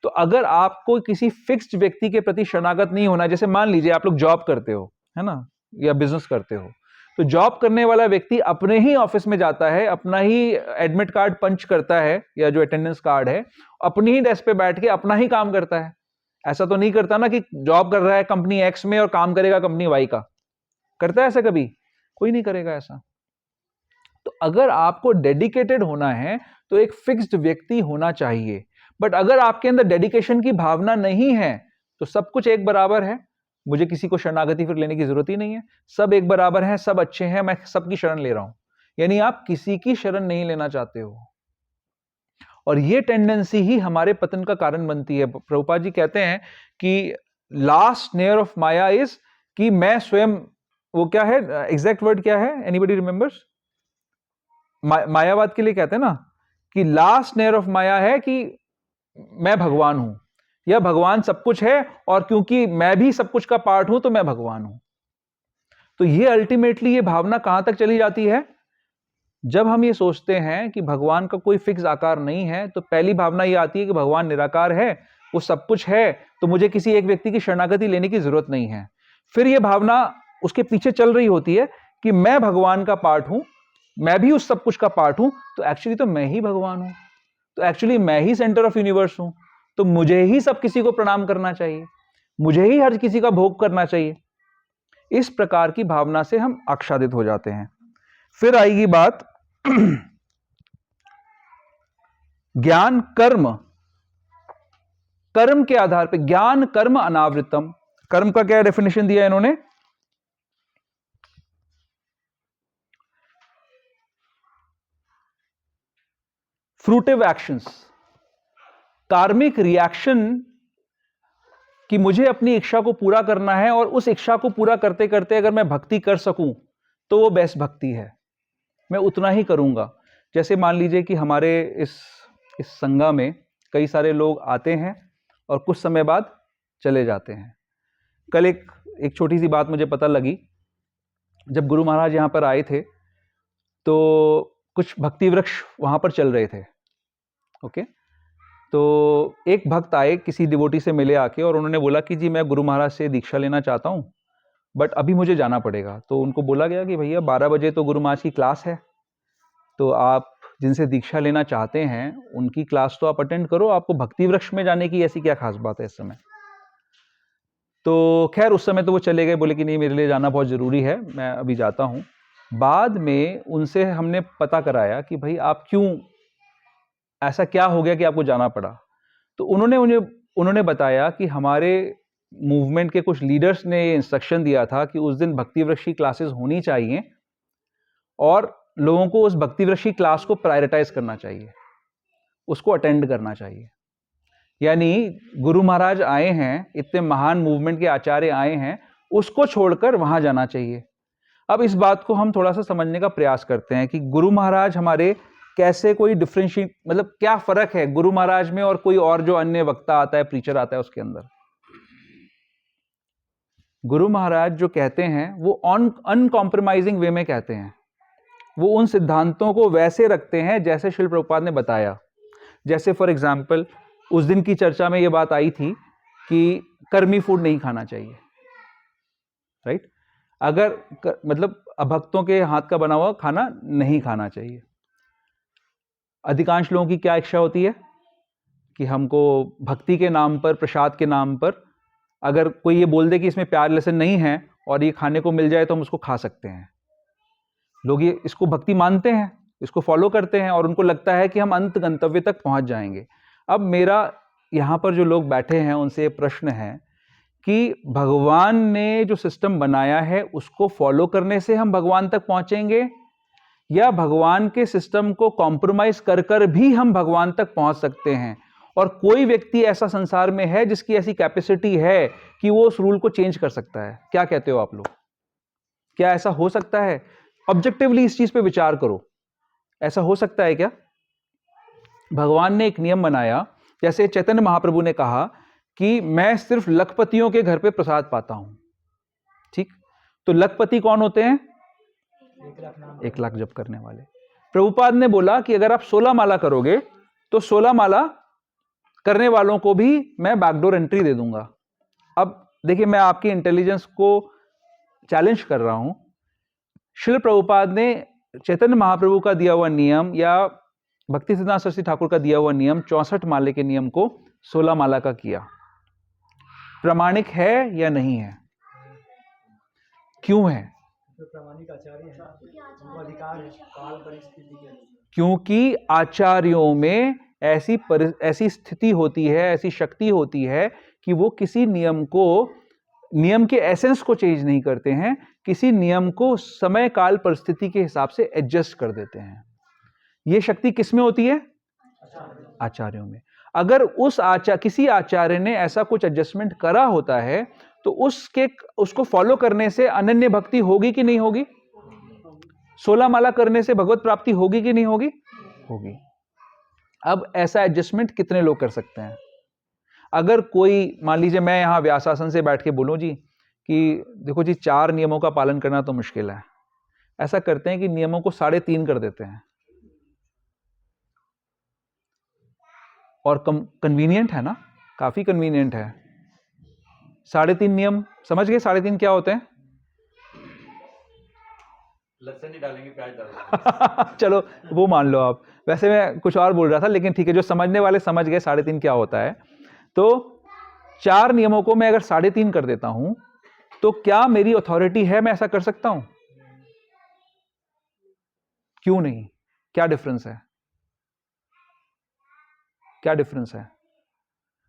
S1: तो अगर आपको किसी फिक्स्ड व्यक्ति के प्रति शरणागत नहीं होना, जैसे मान लीजिए आप लोग जॉब करते हो, है ना, या बिजनेस करते हो, तो जॉब करने वाला व्यक्ति अपने ही ऑफिस में जाता है, अपना ही एडमिट कार्ड पंच करता है या जो अटेंडेंस कार्ड है, अपनी ही डेस्क पे बैठ के अपना ही काम करता है। ऐसा तो नहीं करता ना कि जॉब कर रहा है कंपनी एक्स में और काम करेगा कंपनी वाई का। करता है ऐसा कभी? कोई नहीं करेगा ऐसा। तो अगर आपको डेडिकेटेड होना है तो एक फिक्स्ड व्यक्ति होना चाहिए। बट अगर आपके अंदर डेडिकेशन की भावना नहीं है तो सब कुछ एक बराबर है, मुझे किसी को शरणागति फिर लेने की जरूरत ही नहीं है, सब एक बराबर है, सब अच्छे हैं, मैं सबकी शरण ले रहा हूं। यानी आप किसी की शरण नहीं लेना चाहते हो, और ये टेंडेंसी ही हमारे पतन का कारण बनती है। प्रभुपाद जी कहते हैं कि last snare of Maya is कि मैं स्वयं, वो क्या है एग्जैक्ट वर्ड क्या है, एनीबॉडी रिमेंबर्स? मायावाद के लिए कहते हैं ना कि लास्ट स्नेयर ऑफ माया है कि मैं भगवान हूं, या भगवान सब कुछ है और क्योंकि मैं भी सब कुछ का पार्ट हूं तो मैं भगवान हूं। तो ये अल्टीमेटली ये भावना कहां तक चली जाती है? जब हम ये सोचते हैं कि भगवान का कोई फिक्स आकार नहीं है, तो पहली भावना ये आती है कि भगवान निराकार है, वो सब कुछ है, तो मुझे किसी एक व्यक्ति की शरणागति लेने की जरूरत नहीं है। फिर ये भावना उसके पीछे चल रही होती है कि मैं भगवान का पार्ट हूं, मैं भी उस सब कुछ का पार्ट हूं, तो एक्चुअली तो मैं ही भगवान हूं, तो एक्चुअली मैं ही सेंटर ऑफ यूनिवर्स हूं, तो मुझे ही सब किसी को प्रणाम करना चाहिए, मुझे ही हर किसी का भोग करना चाहिए। इस प्रकार की भावना से हम आच्छादित हो जाते हैं। फिर आएगी बात ज्ञान कर्म। कर्म के आधार पे ज्ञान कर्म अनावृतम। कर्म का क्या डेफिनेशन दिया इन्होंने? फ्रूटिव एक्शंस, कार्मिक रिएक्शन कि मुझे अपनी इच्छा को पूरा करना है, और उस इच्छा को पूरा करते करते अगर मैं भक्ति कर सकूं तो वो बेस्ट भक्ति है, मैं उतना ही करूंगा। जैसे मान लीजिए कि हमारे इस संगा में कई सारे लोग आते हैं और कुछ समय बाद चले जाते हैं। कल एक छोटी सी बात मुझे पता लगी, जब गुरु महाराज यहाँ पर आए थे तो कुछ भक्ति वृक्ष वहाँ पर चल रहे थे, ओके। तो एक भक्त आए, किसी डिवोटी से मिले आके, और उन्होंने बोला कि जी मैं गुरु महाराज से दीक्षा लेना चाहता हूँ, बट अभी मुझे जाना पड़ेगा। तो उनको बोला गया कि भैया 12 बजे तो गुरु महाराज की क्लास है, तो आप जिनसे दीक्षा लेना चाहते हैं उनकी क्लास तो आप अटेंड करो, आपको भक्ति वृक्ष में जाने की ऐसी क्या खास बात है इस समय। तो खैर उस समय तो वो चले गए, बोले कि नहीं मेरे लिए जाना बहुत ज़रूरी है, मैं अभी जाता हूँ। बाद में उनसे हमने पता कराया कि भाई आप क्यों, ऐसा क्या हो गया कि आपको जाना पड़ा। तो उन्होंने बताया कि हमारे मूवमेंट के कुछ लीडर्स ने इंस्ट्रक्शन दिया था कि उस दिन भक्ति वृक्ष की क्लासेस होनी चाहिए और लोगों को उस भक्ति वृक्ष की क्लास को प्रायोरिटाइज करना चाहिए, उसको अटेंड करना चाहिए। यानी गुरु महाराज आए हैं, इतने महान मूवमेंट के आचार्य आए हैं, उसको छोड़कर वहां जाना चाहिए। अब इस बात को हम थोड़ा सा समझने का प्रयास करते हैं कि गुरु महाराज हमारे कैसे, कोई डिफरेंशिएट, मतलब क्या फर्क है गुरु महाराज में और कोई और जो अन्य वक्ता आता है, प्रीचर आता है उसके अंदर। गुरु महाराज जो कहते हैं वो अनकॉम्प्रोमाइजिंग वे में कहते हैं, वो उन सिद्धांतों को वैसे रखते हैं जैसे श्रील प्रभुपाद ने बताया। जैसे फॉर एग्जाम्पल उस दिन की चर्चा में ये बात आई थी कि कर्मी फूड नहीं खाना चाहिए, राइट। अगर मतलब अभक्तों के हाथ का बना हुआ खाना नहीं खाना चाहिए। अधिकांश लोगों की क्या इच्छा होती है कि हमको भक्ति के नाम पर, प्रसाद के नाम पर, अगर कोई ये बोल दे कि इसमें प्याज लहसुन नहीं है और ये खाने को मिल जाए तो हम उसको खा सकते हैं। लोग ये इसको भक्ति मानते हैं, इसको फॉलो करते हैं और उनको लगता है कि हम अंत गंतव्य तक पहुंच जाएंगे। अब मेरा यहाँ पर जो लोग बैठे हैं उनसे प्रश्न है कि भगवान ने जो सिस्टम बनाया है उसको फॉलो करने से हम भगवान तक पहुंचेंगे, या भगवान के सिस्टम को कॉम्प्रोमाइज कर कर भी हम भगवान तक पहुंच सकते हैं। और कोई व्यक्ति ऐसा संसार में है जिसकी ऐसी कैपेसिटी है कि वो उस रूल को चेंज कर सकता है। क्या कहते हो आप लोग, क्या ऐसा हो सकता है? ऑब्जेक्टिवली इस चीज पे विचार करो, ऐसा हो सकता है क्या? भगवान ने एक नियम बनाया, जैसे चैतन्य महाप्रभु ने कहा कि मैं सिर्फ लखपतियों के घर पे प्रसाद पाता हूं, ठीक। तो लखपति कौन होते हैं? 1 लाख जप करने वाले। प्रभुपाद ने बोला कि अगर आप 16 माला करोगे तो 16 माला करने वालों को भी मैं बैकडोर एंट्री दे दूंगा। अब देखिए, मैं आपकी इंटेलिजेंस को चैलेंज कर रहा हूं। श्रील प्रभुपाद ने चैतन्य महाप्रभु का दिया हुआ नियम या भक्ति सिद्धांत सरस्वती ठाकुर का दिया हुआ नियम 64 माले के नियम को 16 माला का किया, प्रमाणिक है या नहीं है? क्यों है?
S2: जो प्रामाणिक आचार्य हैं उनको अधिकार है काल परिस्थिति के अनुसार।
S1: क्योंकि आचार्यों में ऐसी स्थिति होती है, ऐसी शक्ति होती है कि वो किसी नियम के एसेंस को चेंज नहीं करते हैं, किसी नियम को समय काल परिस्थिति के हिसाब से एडजस्ट कर देते हैं। ये शक्ति किस में होती है? आचार्यों में। अगर किसी आचार्य ने ऐसा कुछ एडजस्टमेंट करा होता है तो उसको फॉलो करने से अनन्य भक्ति होगी कि नहीं होगी? 16 माला करने से भगवत प्राप्ति होगी कि नहीं होगी? होगी। अब ऐसा एडजस्टमेंट कितने लोग कर सकते हैं? अगर कोई, मान लीजिए मैं यहां व्यासासन से बैठ के बोलूं जी कि देखो जी 4 नियमों का पालन करना तो मुश्किल है, ऐसा करते हैं कि नियमों को 3.5 कर देते हैं, और कन्वीनियंट है ना, काफी कन्वीनियंट है। 3.5 नियम समझ गए? 3.5 क्या होते हैं?
S4: लहसुन नहीं डालेंगे, प्याज डालेंगे।
S1: चलो वो मान लो आप, वैसे मैं कुछ और बोल रहा था, लेकिन ठीक है, जो समझने वाले समझ गए 3.5 क्या होता है। तो 4 नियमों को मैं अगर 3.5 कर देता हूं तो क्या मेरी अथॉरिटी है, मैं ऐसा कर सकता हूं? क्यों नहीं? क्या डिफरेंस है? क्या डिफरेंस है?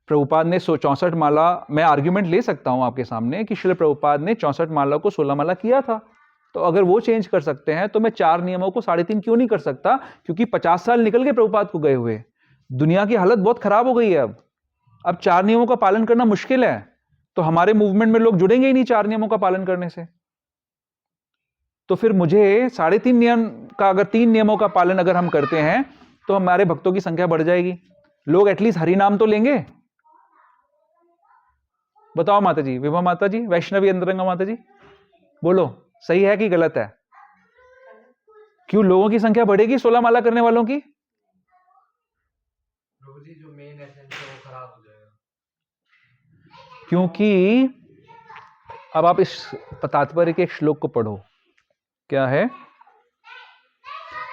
S1: प्रभुपाद ने 64 माला, मैं आर्ग्यूमेंट ले सकता हूं आपके सामने कि श्रील प्रभुपाद ने 64 माला को 16 माला किया था, तो अगर वो चेंज कर सकते हैं तो मैं 4 नियमों को 3.5 क्यों नहीं कर सकता? क्योंकि 50 साल निकल गए प्रभुपाद को गए हुए, दुनिया की हालत बहुत खराब हो गई है। अब 4 नियमों का पालन करना मुश्किल है, तो हमारे मूवमेंट में लोग जुड़ेंगे ही नहीं 4 नियमों का पालन करने से। तो फिर मुझे 3.5 नियम का, अगर 3 नियमों का पालन अगर हम करते हैं तो हमारे भक्तों की संख्या बढ़ जाएगी, लोग एटलीस्ट हरि नाम तो लेंगे। बताओ माता जी, विभा माता जी, वैष्णवी अंतरंगा माता जी, बोलो सही है कि गलत है? क्यों लोगों की संख्या बढ़ेगी 16 माला करने वालों की?
S4: प्रभु जी जो मेन
S1: क्योंकि अब आप इस तात्पर्य के एक श्लोक को पढ़ो, क्या है?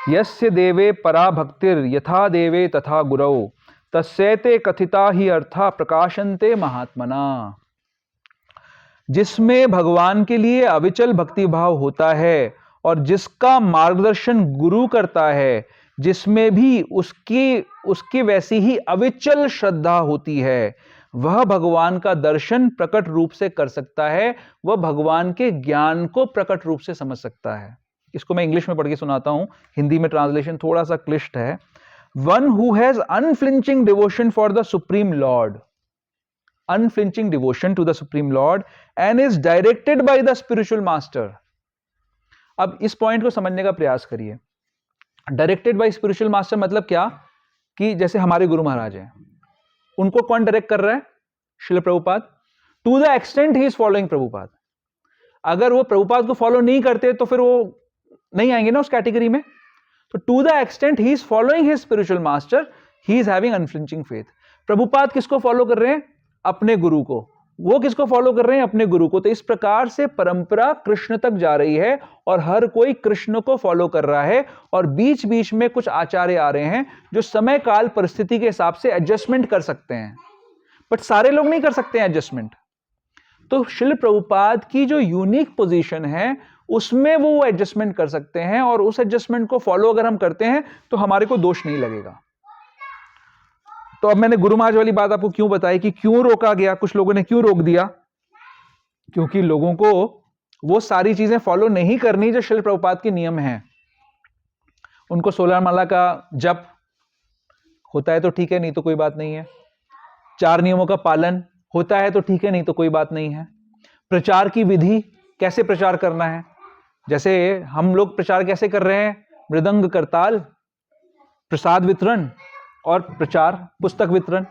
S1: यस्य देवे परा भक्तिर् यथा देवे तथा गुरौ तस्यैते कथिता ही अर्था प्रकाशन्ते महात्मना। जिसमें भगवान के लिए अविचल भक्ति भाव होता है और जिसका मार्गदर्शन गुरु करता है, जिसमें भी उसकी वैसी ही अविचल श्रद्धा होती है, वह भगवान का दर्शन प्रकट रूप से कर सकता है, वह भगवान के ज्ञान को प्रकट रूप से समझ सकता है। इसको मैं इंग्लिश में पढ़ के सुनाता हूं, हिंदी में ट्रांसलेशन थोड़ा सा क्लिष्ट है। One who has unflinching devotion for the supreme Lord, unflinching devotion to the Supreme Lord and is directed by the spiritual master. अब इस पॉइंट को समझने का प्रयास करिए। डायरेक्टेड बाय स्पिरिचुअल मास्टर मतलब क्या? कि जैसे हमारे गुरु महाराज हैं, उनको कौन डायरेक्ट कर रहा है? Srila Prabhupada. To the extent he is following Prabhupada. अगर वो प्रभुपाद को फॉलो नहीं करते तो फिर वो नहीं आएंगे ना उस कैटेगरी में। तो to the extent he is following his spiritual master, he is having unflinching faith. Prabhupada किसको फॉलो कर रहे हैं? अपने गुरु को। वो किसको फॉलो कर रहे हैं? अपने गुरु को। तो इस प्रकार से परंपरा कृष्ण तक जा रही है और हर कोई कृष्ण को फॉलो कर रहा है, और बीच बीच में कुछ आचार्य आ रहे हैं जो समय काल परिस्थिति के हिसाब से एडजस्टमेंट कर सकते हैं, बट सारे लोग नहीं कर सकते हैं एडजस्टमेंट। तो श्रील प्रभुपाद की जो यूनिक पोजीशन है उसमें वो एडजस्टमेंट कर सकते हैं, और उस एडजस्टमेंट को फॉलो अगर हम करते हैं तो हमारे को दोष नहीं लगेगा। तो अब मैंने गुरु महाराज वाली बात आपको क्यों बताई कि क्यों रोका गया, कुछ लोगों ने क्यों रोक दिया? क्योंकि लोगों को वो सारी चीजें फॉलो नहीं करनी जो श्रील प्रभुपाद के नियम हैं। उनको 16 माला का जप होता है तो ठीक है, नहीं तो कोई बात नहीं है। 4 नियमों का पालन होता है तो ठीक है, नहीं तो कोई बात नहीं है। प्रचार की विधि, कैसे प्रचार करना है, जैसे हम लोग प्रचार कैसे कर रहे हैं? मृदंग करताल, प्रसाद वितरण और प्रचार, पुस्तक वितरण,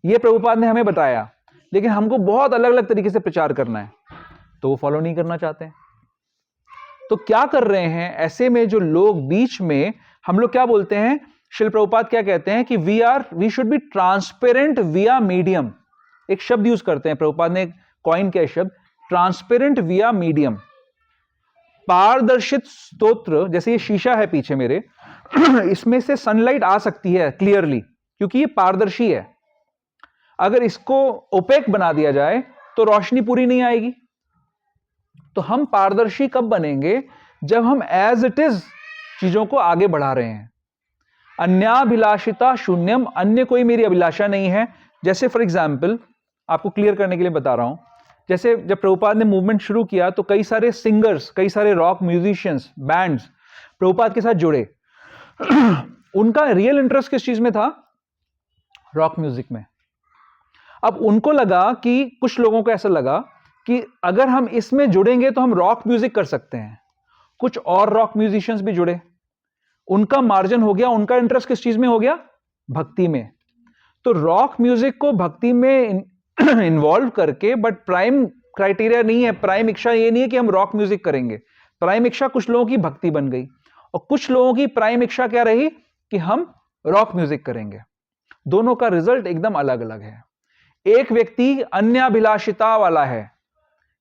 S1: ये प्रभुपाद ने हमें बताया। लेकिन हमको बहुत अलग अलग तरीके से प्रचार करना है, तो वो फॉलो नहीं करना चाहते हैं। तो क्या कर रहे हैं ऐसे में जो लोग बीच में, हम लोग क्या बोलते हैं, श्रील प्रभुपाद क्या कहते हैं कि वी शुड बी ट्रांसपेरेंट विया मीडियम। एक शब्द यूज करते हैं प्रभुपाद ने, कॉइन किया शब्द ट्रांसपेरेंट विया मीडियम। पारदर्शित स्तोत्र, जैसे ये शीशा है पीछे मेरे, इसमें से सनलाइट आ सकती है क्लियरली क्योंकि ये पारदर्शी है। अगर इसको ओपेक बना दिया जाए तो रोशनी पूरी नहीं आएगी। तो हम पारदर्शी कब बनेंगे? जब हम एज इट इज चीजों को आगे बढ़ा रहे हैं। अन्याभिलाषिता शून्यम, अन्य कोई मेरी अभिलाषा नहीं है। जैसे फॉर एग्जाम्पल आपको क्लियर करने के लिए बता रहा हूं, जैसे जब प्रभुपाद ने मूवमेंट शुरू किया तो कई सारे सिंगर्स, कई सारे रॉक म्यूजिशियंस, बैंड्स प्रभुपाद के साथ जुड़े। उनका रियल इंटरेस्ट किस चीज में था? रॉक म्यूजिक में। अब उनको लगा कि, कुछ लोगों को ऐसा लगा कि अगर हम इसमें जुड़ेंगे तो हम रॉक म्यूजिक कर सकते हैं। कुछ और रॉक म्यूजिशियंस भी जुड़े, उनका मार्जिन हो गया, उनका इंटरेस्ट किस चीज में हो गया? भक्ति में। तो रॉक म्यूजिक को भक्ति में इन्वॉल्व करके, बट प्राइम क्राइटेरिया नहीं है, प्राइम इच्छा ये नहीं है कि हम रॉक म्यूजिक करेंगे। प्राइम इच्छा कुछ लोगों की भक्ति बन गई, और कुछ लोगों की प्राइम इच्छा क्या रही कि हम रॉक म्यूजिक करेंगे। दोनों का रिजल्ट एकदम अलग अलग है। एक व्यक्ति अन्य अभिलाषिता वाला है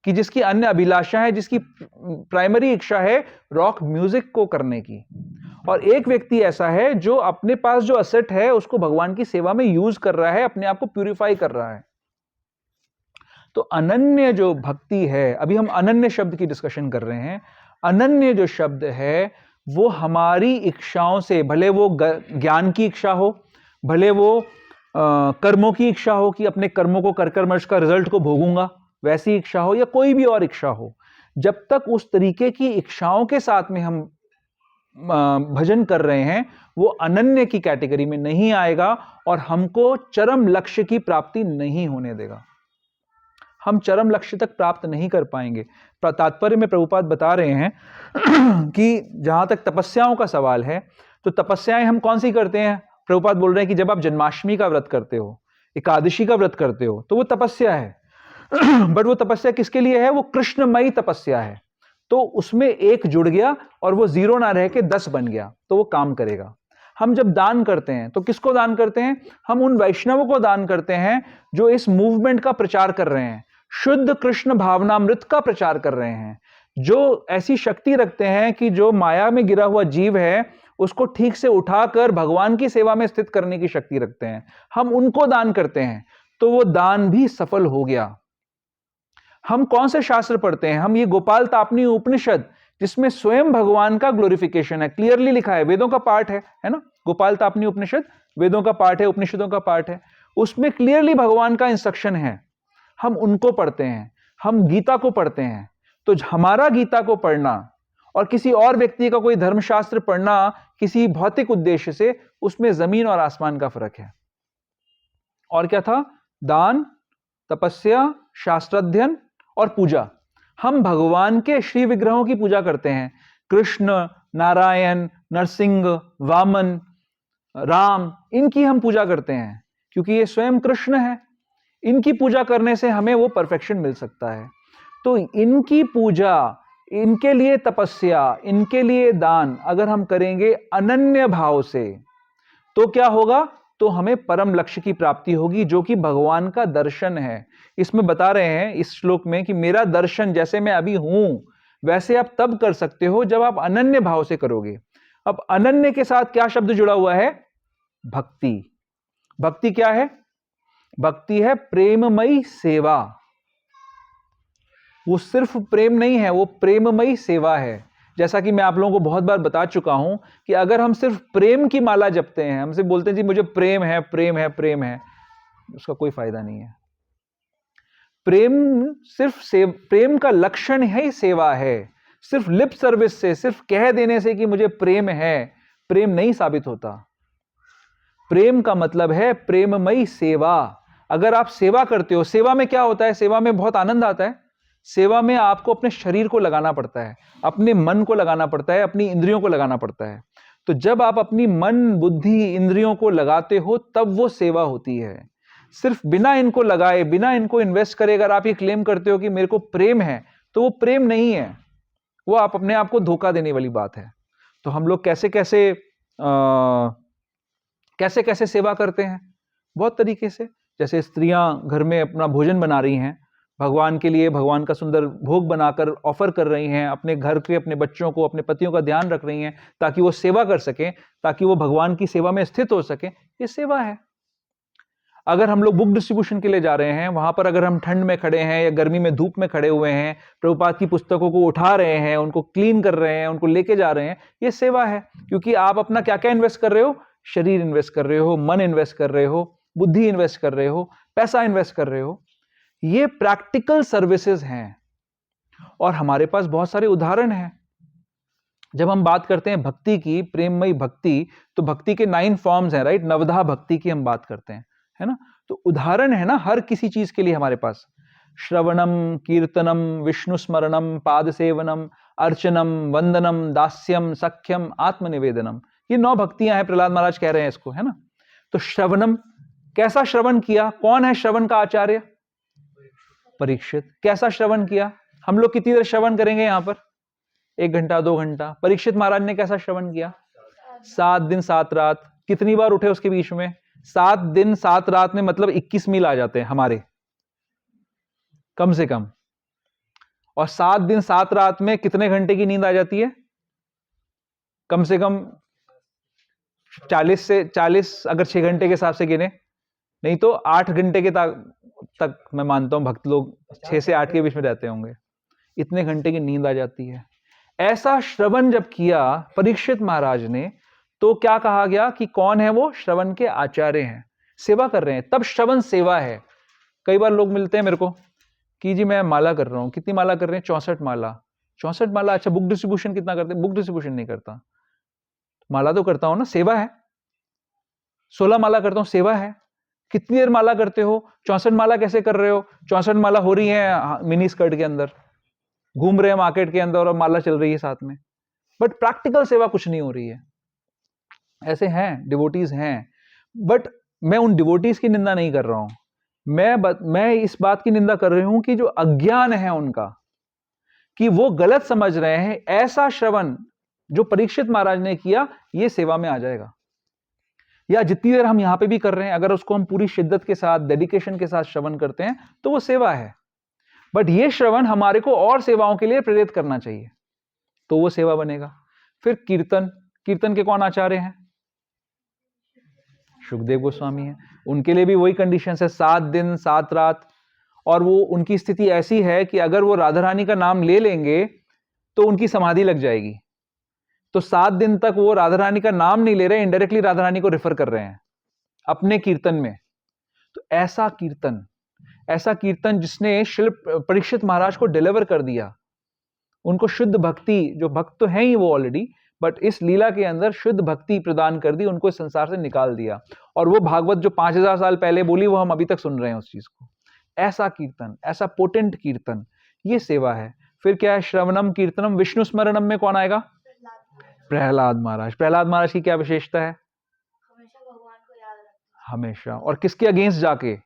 S1: कि जिसकी अन्य अभिलाषा है, जिसकी प्राइमरी इच्छा है रॉक म्यूजिक को करने की, और एक व्यक्ति ऐसा है जो अपने पास जो असेट है उसको भगवान की सेवा में यूज कर रहा है, अपने आप को प्यूरिफाई कर रहा है। तो अनन्य जो भक्ति है, अभी हम अनन्य शब्द की डिस्कशन कर रहे हैं। अनन्य जो शब्द है वो हमारी इच्छाओं से, भले वो ज्ञान की इच्छा हो, भले वो कर्मों की इच्छा हो कि अपने कर्मों को कर कर मैं उसका रिजल्ट को भोगूंगा, वैसी इच्छा हो, या कोई भी और इच्छा हो, जब तक उस तरीके की इच्छाओं के साथ में हम भजन कर रहे हैं वो अनन्य की कैटेगरी में नहीं आएगा और हमको चरम लक्ष्य की प्राप्ति नहीं होने देगा। हम चरम लक्ष्य तक प्राप्त नहीं कर पाएंगे। तात्पर्य में प्रभुपाद बता रहे हैं कि जहां तक तपस्याओं का सवाल है, तो तपस्याएं हम कौन सी करते हैं? प्रभुपाद बोल रहे हैं कि जब आप जन्माष्टमी का व्रत करते हो, एकादशी का व्रत करते हो, तो वो तपस्या है। बट वो तपस्या किसके लिए है? वो कृष्णमयी तपस्या है। तो उसमें एक जुड़ गया और वो 0 ना रह के 10 बन गया, तो वो काम करेगा। हम जब दान करते हैं तो किसको दान करते हैं? हम उन वैष्णवों को दान करते हैं जो इस मूवमेंट का प्रचार कर रहे हैं, शुद्ध कृष्ण भावनामृत का प्रचार कर रहे हैं, जो ऐसी शक्ति रखते हैं कि जो माया में गिरा हुआ जीव है उसको ठीक से उठाकर भगवान की सेवा में स्थित करने की शक्ति रखते हैं। हम उनको दान करते हैं तो वो दान भी सफल हो गया। हम कौन से शास्त्र पढ़ते हैं? हम ये गोपाल तापनी उपनिषद, जिसमें स्वयं भगवान का ग्लोरिफिकेशन है, क्लियरली लिखा है, वेदों का पार्ट है ना। गोपाल तापनी उपनिषद वेदों का पार्ट है, उपनिषदों का पार्ट है, उसमें क्लियरली भगवान का इंस्ट्रक्शन है। हम उनको पढ़ते हैं, हम गीता को पढ़ते हैं। तो हमारा गीता को पढ़ना और किसी और व्यक्ति का कोई धर्मशास्त्र पढ़ना किसी भौतिक उद्देश्य से, उसमें जमीन और आसमान का फर्क है। और क्या था? दान, तपस्या, शास्त्राध्ययन और पूजा। हम भगवान के श्री विग्रहों की पूजा करते हैं, कृष्ण, नारायण, नरसिंह, वामन, राम, इनकी हम पूजा करते हैं क्योंकि ये स्वयं कृष्ण है। इनकी पूजा करने से हमें वो परफेक्शन मिल सकता है। तो इनकी पूजा, इनके लिए तपस्या, इनके लिए दान अगर हम करेंगे अनन्य भाव से तो क्या होगा? तो हमें परम लक्ष्य की प्राप्ति होगी, जो कि भगवान का दर्शन है। इसमें बता रहे हैं इस श्लोक में कि मेरा दर्शन जैसे मैं अभी हूं वैसे आप तब कर सकते हो जब आप अनन्य भाव से करोगे। अब अनन्य के साथ क्या शब्द जुड़ा हुआ है? भक्ति। भक्ति क्या है? भक्ति है प्रेममयी सेवा। वो सिर्फ प्रेम नहीं है, वो प्रेममयी सेवा है। जैसा कि मैं आप लोगों को बहुत बार बता चुका हूं कि अगर हम सिर्फ प्रेम की माला जपते हैं, हमसे बोलते हैं जी मुझे प्रेम है, प्रेम है, प्रेम है, उसका कोई फायदा नहीं है। प्रेम सिर्फ प्रेम का लक्षण ही सेवा है। सिर्फ लिप सर्विस से, सिर्फ कह देने से कि मुझे प्रेम है, प्रेम नहीं साबित होता। प्रेम का मतलब है प्रेममयी सेवा। अगर आप सेवा करते हो, सेवा में क्या होता है? सेवा में बहुत आनंद आता है। सेवा में आपको अपने शरीर को लगाना पड़ता है, अपने मन को लगाना पड़ता है, अपनी इंद्रियों को लगाना पड़ता है। तो जब आप अपनी मन, बुद्धि, इंद्रियों को लगाते हो तब वो सेवा होती है। सिर्फ बिना इनको लगाए, बिना इनको इन्वेस्ट करे अगर आप ये क्लेम करते हो कि मेरे को प्रेम है, तो वो प्रेम नहीं है, वो आप अपने आप को धोखा देने वाली बात है। तो हम लोग कैसे कैसे सेवा करते हैं? बहुत तरीके से। जैसे स्त्रियां घर में अपना भोजन बना रही हैं, भगवान के लिए भगवान का सुंदर भोग बनाकर ऑफर कर रही हैं, अपने घर के, अपने बच्चों को, अपने पतियों का ध्यान रख रही हैं ताकि वो सेवा कर सकें, ताकि वो भगवान की सेवा में स्थित हो सकें। ये सेवा है। अगर हम लोग बुक डिस्ट्रीब्यूशन के लिए जा रहे हैं, वहां पर अगर हम ठंड में खड़े हैं या गर्मी में धूप में खड़े हुए हैं, प्रभुपाद की पुस्तकों को उठा रहे हैं, उनको क्लीन कर रहे हैं, उनको लेके जा रहे हैं, ये सेवा है। क्योंकि आप अपना क्या क्या इन्वेस्ट कर रहे हो? शरीर इन्वेस्ट कर रहे हो, मन इन्वेस्ट कर रहे हो, बुद्धि इन्वेस्ट कर रहे हो, पैसा इन्वेस्ट कर रहे हो। ये प्रैक्टिकल सर्विसेज हैं और हमारे पास बहुत सारे उदाहरण हैं। जब हम बात करते हैं भक्ति की, प्रेममयी भक्ति, तो भक्ति के 9 फॉर्म्स हैं, राइट? नवधा भक्ति की हम बात करते हैं, है ना? तो उदाहरण है ना हर किसी चीज के लिए हमारे पास। श्रवणम, कीर्तनम, विष्णु स्मरणम, पाद सेवनम, अर्चनम, वंदनम, दास्यम, सख्यम, आत्मनिवेदनम, ये 9 भक्तियां हैं। प्रहलाद महाराज कह रहे हैं इसको, है ना? तो श्रवणम, कैसा श्रवण किया? कौन है श्रवण का आचार्य? परीक्षित। कैसा श्रवण किया? हम लोग कितनी देर श्रवण करेंगे यहां पर? 1 घंटा, 2 घंटा। परीक्षित महाराज ने कैसा श्रवण किया? 7 दिन 7 रात। कितनी बार उठे उसके बीच में? 7 दिन 7 रात में मतलब 21 मील आ जाते हैं हमारे, कम से कम। और 7 दिन 7 रात में कितने घंटे की नींद आ जाती है? कम से कम 40 अगर 6 घंटे के हिसाब से गिने, नहीं तो 8 घंटे के तक मैं मानता हूं भक्त लोग 6 से 8 के बीच में रहते होंगे। इतने घंटे की नींद आ जाती है। ऐसा श्रवण जब किया परीक्षित महाराज ने, तो क्या कहा गया कि कौन है वो? श्रवण के आचार्य हैं, सेवा कर रहे हैं। तब श्रवण सेवा है। कई बार लोग मिलते हैं मेरे को कि जी मैं माला कर रहा हूं। कितनी माला कर रहे हैं? 64 माला। 64 माला। अच्छा, बुक डिस्ट्रीब्यूशन कितना करते हैं? बुक डिस्ट्रीब्यूशन नहीं करता, माला तो करता हूं ना, सेवा है। 16 माला करता हूं, सेवा है। कितनी देर माला करते हो? 64 माला कैसे कर रहे हो? 64 माला हो रही है मिनी स्कर्ट के अंदर, घूम रहे हैं मार्केट के अंदर और माला चल रही है साथ में, बट प्रैक्टिकल सेवा कुछ नहीं हो रही है। ऐसे हैं, डिवोटीज हैं, बट मैं उन डिवोटीज की निंदा नहीं कर रहा हूं। मैं इस बात की निंदा कर रही हूं कि जो अज्ञान है उनका, कि वो गलत समझ रहे हैं ऐसा श्रवण जो परीक्षित महाराज ने किया ये सेवा में आ जाएगा। या जितनी देर हम यहां पे भी कर रहे हैं, अगर उसको हम पूरी शिद्दत के साथ, डेडिकेशन के साथ श्रवण करते हैं तो वो सेवा है। बट ये श्रवण हमारे को और सेवाओं के लिए प्रेरित करना चाहिए, तो वो सेवा बनेगा। फिर कीर्तन, कीर्तन के कौन आचार्य हैं? सुखदेव गोस्वामी हैं। उनके लिए भी वही कंडीशन है, 7 दिन 7 रात। और वो उनकी स्थिति ऐसी है कि अगर वो राधा रानी का नाम ले लेंगे तो उनकी समाधि लग जाएगी। तो 7 दिन तक वो राधा रानी का नाम नहीं ले रहे, इनडायरेक्टली राधा रानी को रेफर कर रहे हैं अपने कीर्तन में। तो ऐसा कीर्तन जिसने शिल परीक्षित महाराज को डिलीवर कर दिया, उनको शुद्ध भक्ति, जो भक्त तो हैं ही वो ऑलरेडी, बट इस लीला के अंदर शुद्ध भक्ति प्रदान कर दी, उनको इस संसार से निकाल दिया। और वो भागवत जो 5000 साल पहले बोली, वो हम अभी तक सुन रहे हैं उस चीज को। ऐसा कीर्तन, ऐसा पोटेंट कीर्तन, ये सेवा है। फिर क्या है? श्रवणम कीर्तनम विष्णु स्मरणम में कौन आएगा? प्रहलाद महाराज। प्रहलाद महाराज की क्या विशेषता है?
S5: हमेशा भगवान को याद रखते
S1: हमेशा। और किसके अगेंस्ट जाके?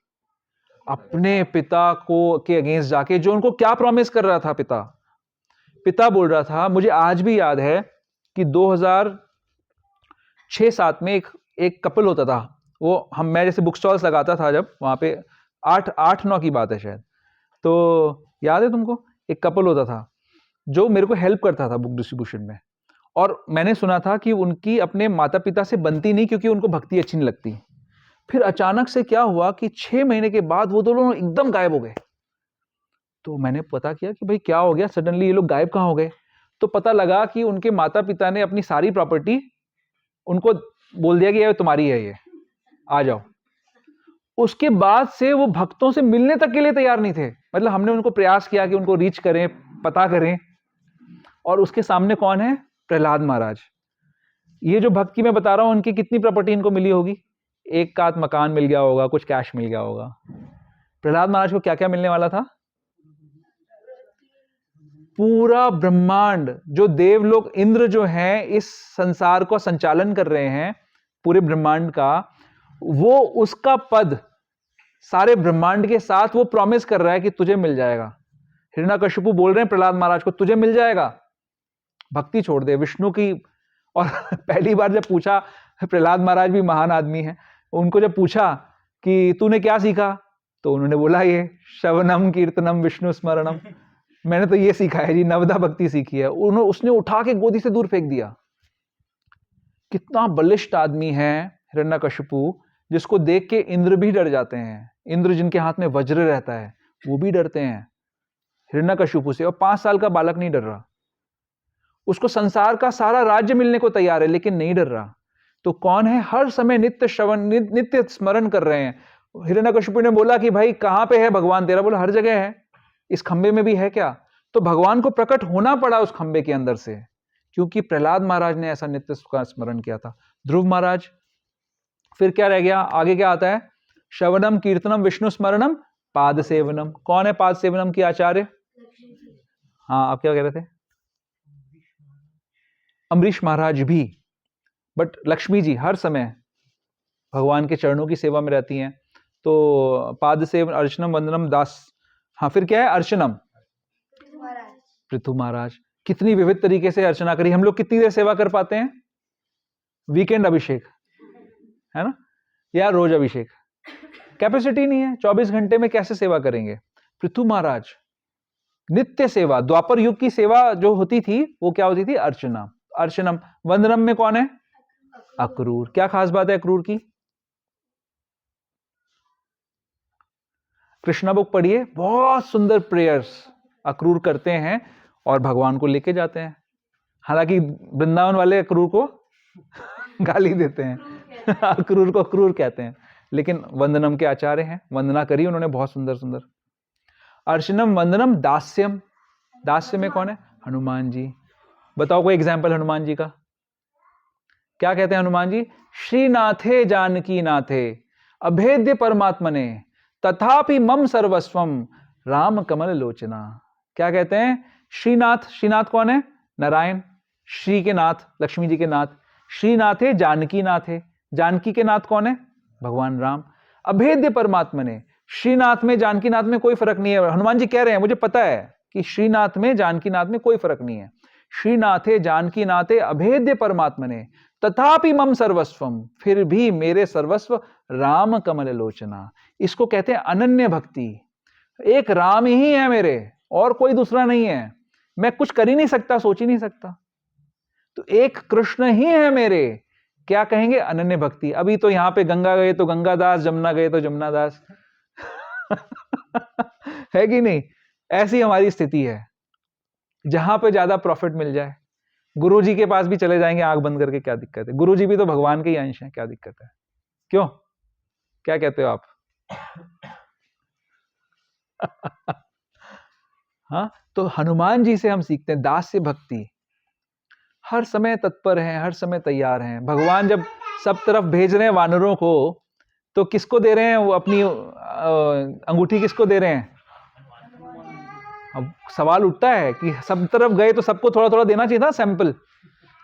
S1: अपने पिता को के अगेंस्ट जाके, जो उनको क्या प्रॉमिस कर रहा था पिता बोल रहा था। मुझे आज भी याद है कि 2006-7 में एक कपल होता था, वो मैं जैसे बुक स्टॉल्स लगाता था जब, वहां पे 8-9 की बात है शायद, तो याद है तुमको? एक कपल होता था जो मेरे को हेल्प करता था बुक डिस्ट्रीब्यूशन में। और मैंने सुना था कि उनकी अपने माता पिता से बनती नहीं, क्योंकि उनको भक्ति अच्छी नहीं लगती। फिर अचानक से क्या हुआ कि 6 महीने के बाद वो दोनों एकदम गायब हो गए। तो मैंने पता किया कि भाई क्या हो गया, सडनली ये लोग गायब कहाँ हो गए? तो पता लगा कि उनके माता पिता ने अपनी सारी प्रॉपर्टी उनको बोल दिया कि ये तुम्हारी है, ये आ जाओ। उसके बाद से वो भक्तों से मिलने तक के लिए तैयार नहीं थे। मतलब हमने उनको प्रयास किया कि उनको रीच करें, पता करें, और उसके सामने कौन है? प्रहलाद महाराज। ये जो भक्त की मैं बता रहा हूं, उनकी कितनी प्रॉपर्टी इनको मिली होगी? एक का मकान मिल गया होगा, कुछ कैश मिल गया होगा। प्रहलाद महाराज को क्या क्या मिलने वाला था? पूरा ब्रह्मांड, जो देवलोक, इंद्र जो हैं इस संसार को संचालन कर रहे हैं पूरे ब्रह्मांड का, वो उसका पद सारे ब्रह्मांड के साथ वो प्रॉमिस कर रहा है कि तुझे मिल जाएगा। हिरण्यकशिपु बोल रहे हैं प्रहलाद महाराज को, तुझे मिल जाएगा, भक्ति छोड़ दे विष्णु की। और पहली बार जब पूछा, प्रहलाद महाराज भी महान आदमी है, उनको जब पूछा कि तूने क्या सीखा, तो उन्होंने बोला ये श्रवणम कीर्तनम विष्णु स्मरणम, मैंने तो ये सीखा है जी, नवदा भक्ति सीखी है। उसने उठा के गोदी से दूर फेंक दिया। कितना बलिष्ठ आदमी है हिरण्यकशिपु, जिसको देख के इंद्र भी डर जाते हैं। इंद्र जिनके हाथ में वज्र रहता है, वो भी डरते हैं हिरण्यकशिपु से। और 5 साल का बालक नहीं डर रहा, उसको संसार का सारा राज्य मिलने को तैयार है, लेकिन नहीं डर रहा। तो कौन है? हर समय नित्य श्रवण, नित्य स्मरण कर रहे हैं। हिरण्यकशिपु ने बोला कि भाई कहां पे है भगवान तेरा? बोला हर जगह है, इस खंबे में भी है क्या? तो भगवान को प्रकट होना पड़ा उस खंबे के अंदर से, क्योंकि प्रहलाद महाराज ने ऐसा नित्य का स्मरण किया था। ध्रुव महाराज। फिर क्या रह गया? आगे क्या आता है? श्रवणम कीर्तनम विष्णु स्मरणम पाद सेवनम। कौन है पाद सेवनम की आचार्य? हाँ, आप क्या कह रहे थे? अम्बरीश महाराज भी। बट लक्ष्मी जी हर समय भगवान के चरणों की सेवा में रहती हैं। तो पाद सेवन, अर्चनम, वंदनम, दास। हाँ, फिर क्या है? अर्चनम, पृथु महाराज। कितनी विविध तरीके से अर्चना करी। हम लोग कितनी देर सेवा कर पाते हैं? वीकेंड अभिषेक है ना, या रोज अभिषेक? कैपेसिटी नहीं है। 24 घंटे में कैसे सेवा करेंगे? पृथु महाराज नित्य सेवा। द्वापर युग की सेवा जो होती थी वो क्या होती थी? अर्चना, अर्चनम। वंदनम में कौन है? अक्रूर। क्या खास बात है अक्रूर की? कृष्णा बुक पढ़िए, बहुत सुंदर प्रेयर्स अक्रूर करते हैं और भगवान को लेके जाते हैं। हालांकि वृंदावन वाले अक्रूर को गाली देते हैं, अक्रूर को अक्रूर कहते हैं, लेकिन वंदनम के आचार्य हैं। वंदना करी उन्होंने बहुत सुंदर सुंदर। अर्चनम, वंदनम, दास्यम। दास्य में कौन है? हनुमान जी। बताओ कोई एग्जाम्पल हनुमान जी का। क्या कहते हैं हनुमान जी? श्रीनाथे जानकी नाथे अभेद्य परमात्मने तथापि मम सर्वस्वम राम कमल लोचना। क्या कहते हैं? श्रीनाथ। श्रीनाथ कौन है? नारायण। श्री के नाथ, लक्ष्मी जी के नाथ। श्रीनाथे जानकी नाथे। जानकी के नाथ कौन है? भगवान राम। अभेद्य परमात्मने। श्रीनाथ में जानकी नाथ में कोई फर्क नहीं है। हनुमान जी कह रहे हैं मुझे पता है कि श्रीनाथ में जानकी नाथ में कोई फर्क नहीं है। श्रीनाथे जानकी नाथे अभेद्य परमात्मने तथापि मम सर्वस्वम, फिर भी मेरे सर्वस्व राम कमल लोचना। इसको कहते हैं अनन्य भक्ति। एक राम ही है मेरे, और कोई दूसरा नहीं है। मैं कुछ कर ही नहीं सकता, सोच ही नहीं सकता, तो एक कृष्ण ही है मेरे। क्या कहेंगे? अनन्य भक्ति। अभी तो यहां पे गंगा गए तो गंगादास, जमुना गए तो जमुनादास। है कि नहीं? ऐसी हमारी स्थिति है, जहां पे ज्यादा प्रॉफिट मिल जाए। गुरु जी के पास भी चले जाएंगे आंख बंद करके, क्या दिक्कत है? गुरु जी भी तो भगवान के ही अंश हैं, क्या दिक्कत है? क्यों? क्या कहते हो आप? हाँ, तो हनुमान जी से हम सीखते हैं दास्य भक्ति। हर समय तत्पर हैं, हर समय तैयार हैं। भगवान जब सब तरफ भेज रहे हैं वानरों को, तो किसको दे रहे हैं वो अपनी अंगूठी? किसको दे रहे हैं? अब सवाल उठता है कि सब तरफ गए तो सबको थोड़ा थोड़ा देना चाहिए था सैंपल।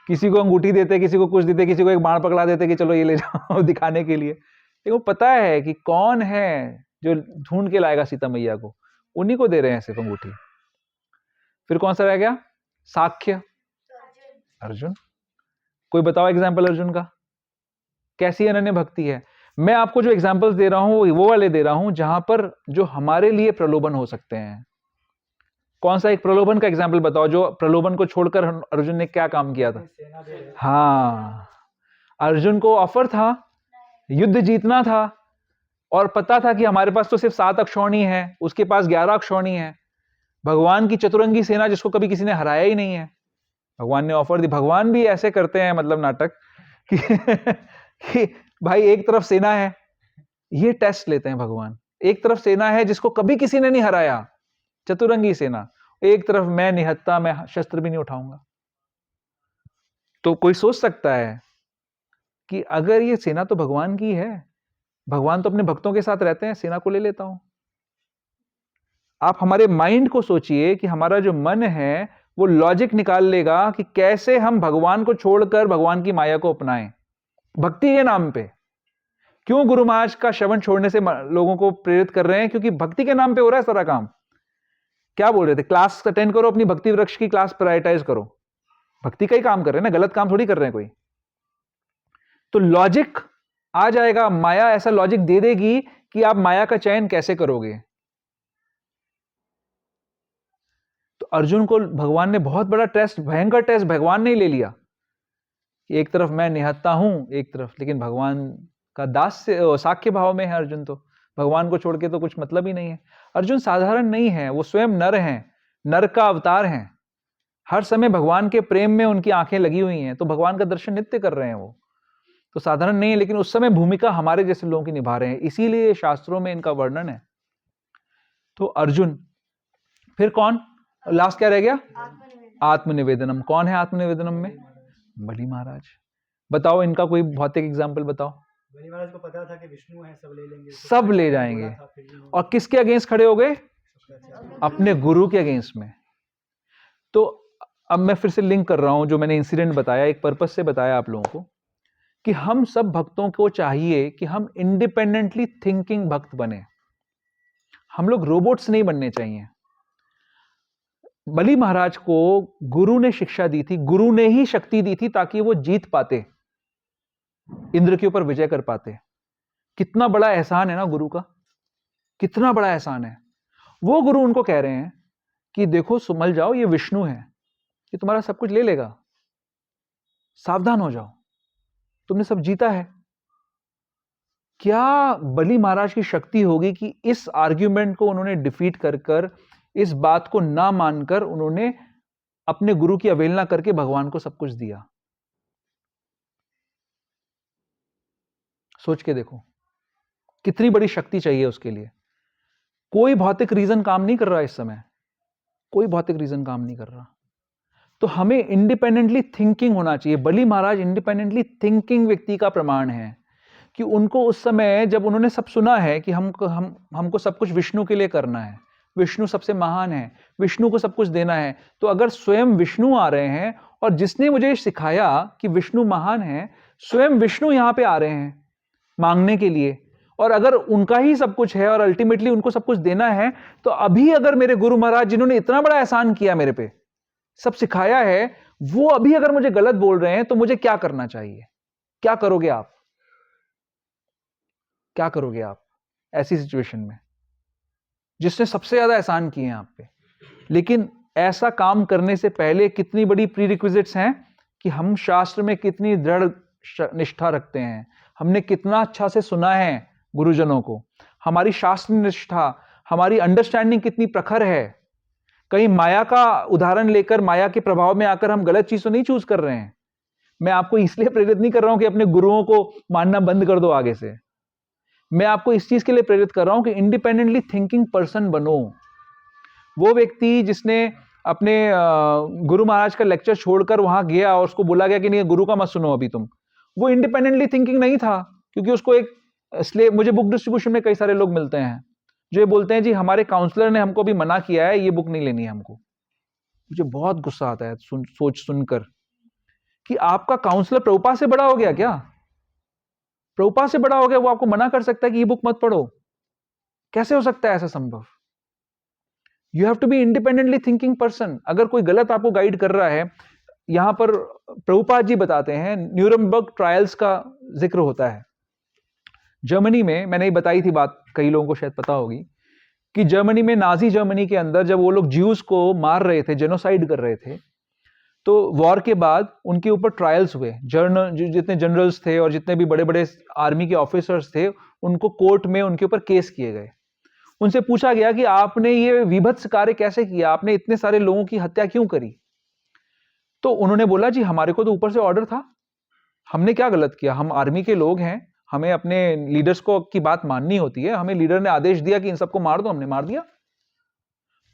S1: किसी को अंगूठी देते, किसी को कुछ देते, किसी को एक बाण पकड़ा देते कि चलो ये ले जाओ दिखाने के लिए। लेकिन वो पता है कि कौन है जो ढूंढ के लाएगा सीता मैया को, उन्हीं को दे रहे हैं सिर्फ अंगूठी। फिर कौन सा रह गया? साख्य, अर्जुन। कोई बताओ एग्जाम्पल अर्जुन का, कैसी अनन्य भक्ति है? मैं आपको जो एग्जाम्पल्स दे रहा हूं वो वाले दे रहा हूं जहां पर जो हमारे लिए प्रलोभन हो सकते हैं। कौन सा एक प्रलोभन का एग्जाम्पल बताओ, जो प्रलोभन को छोड़कर अर्जुन ने क्या काम किया था?
S2: सेना दे रहे हैं।
S1: हाँ, अर्जुन को ऑफर था, युद्ध जीतना था, और पता था कि हमारे पास तो सिर्फ 7 अक्षौणी है, उसके पास 11 अक्षौणी है। भगवान की चतुरंगी सेना जिसको कभी किसी ने हराया ही नहीं है, भगवान ने ऑफर दी। भगवान भी ऐसे करते हैं मतलब नाटक कि, कि भाई एक तरफ सेना है, ये टेस्ट लेते हैं भगवान। एक तरफ सेना है जिसको कभी किसी ने नहीं हराया, चतुरंगी सेना, एक तरफ मैं निहत्ता, मैं शस्त्र भी नहीं उठाऊंगा। तो कोई सोच सकता है कि अगर ये सेना तो भगवान की है, भगवान तो अपने भक्तों के साथ रहते हैं, सेना को ले लेता हूं। आप हमारे माइंड को सोचिए कि हमारा जो मन है वो लॉजिक निकाल लेगा कि कैसे हम भगवान को छोड़कर भगवान की माया को अपनाएं भक्ति के नाम पे। क्यों गुरु महाराज का श्रवण छोड़ने से लोगों को प्रेरित कर रहे हैं? क्योंकि भक्ति के नाम पे हो रहा है सारा काम। क्या बोल रहे थे? क्लास अटेंड करो, अपनी भक्ति वृक्ष की क्लास प्रायोरिटाइज करो। भक्ति का ही काम कर रहे हैं ना, गलत काम थोड़ी कर रहे हैं कोई। तो लॉजिक आ जाएगा, माया ऐसा लॉजिक दे देगी कि आप माया का चयन कैसे करोगे। तो अर्जुन को भगवान ने बहुत बड़ा टेस्ट, भयंकर टेस्ट भगवान ने ही ले लिया। एक तरफ मैं निहत्ता हूं, एक तरफ, लेकिन भगवान का दास्य साख्य भाव में है अर्जुन। तो भगवान को छोड़ के तो कुछ मतलब ही नहीं है। अर्जुन साधारण नहीं है, वो स्वयं नर हैं, नर का अवतार हैं। हर समय भगवान के प्रेम में उनकी आंखें लगी हुई हैं, तो भगवान का दर्शन नित्य कर रहे हैं वो। तो साधारण नहीं है, लेकिन उस समय भूमिका हमारे जैसे लोगों की निभा रहे हैं, इसीलिए शास्त्रों में इनका वर्णन है। तो अर्जुन, फिर कौन लास्ट क्या रह गया? आत्मनिवेदनम। कौन है आत्मनिवेदनम में? बलि महाराज। बताओ इनका कोई भौतिक एग्जाम्पल बताओ।
S2: बलि महाराज को पता था कि विष्णु है, सब ले लेंगे,
S1: सब ले जाएंगे।
S2: बोला था, फिर भी
S1: और किसके अगेंस्ट खड़े हो गए?
S2: शुक्राचार्य।
S1: अपने गुरु के अगेंस्ट में। तो अब मैं फिर से लिंक कर रहा हूं जो मैंने इंसिडेंट बताया, एक पर्पस से बताया आप लोगों को, कि हम सब भक्तों को चाहिए कि हम इंडिपेंडेंटली थिंकिंग भक्त बने। हम लोग रोबोट्स नहीं बनने चाहिए। बलि महाराज को गुरु ने शिक्षा दी थी, गुरु ने ही शक्ति दी थी ताकि वो जीत पाते, इंद्र के ऊपर विजय कर पाते। कितना बड़ा एहसान है ना गुरु का, कितना बड़ा एहसान है। वो गुरु उनको कह रहे हैं कि देखो संभल जाओ, ये विष्णु है, ये तुम्हारा सब कुछ ले लेगा, सावधान हो जाओ, तुमने सब जीता है। क्या बलि महाराज की शक्ति होगी कि इस आर्ग्यूमेंट को उन्होंने डिफीट कर इस बात को ना मानकर उन्होंने अपने गुरु की अवहेलना करके भगवान को सब कुछ दिया। सोच के देखो कितनी बड़ी शक्ति चाहिए उसके लिए। कोई भौतिक रीजन काम नहीं कर रहा इस समय, कोई भौतिक रीजन काम नहीं कर रहा। तो हमें इंडिपेंडेंटली थिंकिंग होना चाहिए। बलि महाराज इंडिपेंडेंटली थिंकिंग व्यक्ति का प्रमाण है कि उनको उस समय जब उन्होंने सब सुना है कि हमको सब कुछ विष्णु के लिए करना है, विष्णु सबसे महान है, विष्णु को सब कुछ देना है, तो अगर स्वयं विष्णु आ रहे हैं और जिसने मुझे सिखाया कि विष्णु महान है, स्वयं विष्णु यहां पे आ रहे हैं मांगने के लिए, और अगर उनका ही सब कुछ है और अल्टीमेटली उनको सब कुछ देना है, तो अभी अगर मेरे गुरु महाराज जिन्होंने इतना बड़ा एहसान किया मेरे पे, सब सिखाया है, वो अभी अगर मुझे गलत बोल रहे हैं तो मुझे क्या करना चाहिए? क्या करोगे आप? क्या करोगे आप ऐसी सिचुएशन में? जिसने सबसे ज्यादा एहसान किए हैं आप पे। लेकिन ऐसा काम करने से पहले कितनी बड़ी प्रीरिक्विजिट्स हैं कि हम शास्त्र में कितनी दृढ़ निष्ठा रखते हैं, हमने कितना अच्छा से सुना है गुरुजनों को, हमारी शास्त्र निष्ठा, हमारी अंडरस्टैंडिंग कितनी प्रखर है। कहीं माया का उदाहरण लेकर माया के प्रभाव में आकर हम गलत चीज तो नहीं चूज कर रहे हैं। मैं आपको इसलिए प्रेरित नहीं कर रहा हूं कि अपने गुरुओं को मानना बंद कर दो आगे से। मैं आपको इस चीज के लिए प्रेरित कर रहा हूं कि इंडिपेंडेंटली थिंकिंग पर्सन बनो। वो व्यक्ति जिसने अपने गुरु महाराज का लेक्चर छोड़कर वहां गया और उसको बोला गया कि नहीं गुरु का मत सुनो अभी तुम, वो इंडिपेंडेंटली थिंकिंग नहीं था, क्योंकि उसको एक इसलिए मुझे बुक डिस्ट्रीब्यूशन में कई सारे लोग मिलते हैं जो ये बोलते हैं जी हमारे काउंसलर ने हमको भी मना किया है, ये बुक नहीं लेनी है हमको। मुझे बहुत गुस्सा आता है सोच सुनकर कि आपका काउंसलर प्रभुपाद से बड़ा हो गया क्या? प्रभुपाद से बड़ा हो गया, वो आपको मना कर सकता है कि ये बुक मत पढ़ो? कैसे हो सकता है ऐसा संभव? You have to be independently thinking person. अगर कोई गलत आपको गाइड कर रहा है, यहां पर प्रभुपाद जी बताते हैं न्यूरमबर्ग ट्रायल्स का जिक्र होता है। जर्मनी में, मैंने बताई थी बात, कई लोगों को शायद पता होगी कि जर्मनी में, नाजी जर्मनी के अंदर जब वो लोग ज्यूज को मार रहे थे, जेनोसाइड कर रहे थे, तो वॉर के बाद उनके ऊपर ट्रायल्स हुए। जितने जनरल्स थे और जितने भी बड़े बड़े आर्मी के ऑफिसर्स थे, उनको कोर्ट में उनके ऊपर केस किए गए। उनसे पूछा गया कि आपने ये विभत्स कार्य कैसे किया, आपने इतने सारे लोगों की हत्या क्यों करी? तो उन्होंने बोला जी हमारे को तो ऊपर से ऑर्डर था, हमने क्या गलत किया, हम आर्मी के लोग हैं, हमें अपने लीडर्स को की बात माननी होती है, हमें लीडर ने आदेश दिया कि इन सबको मार दो, हमने मार दिया।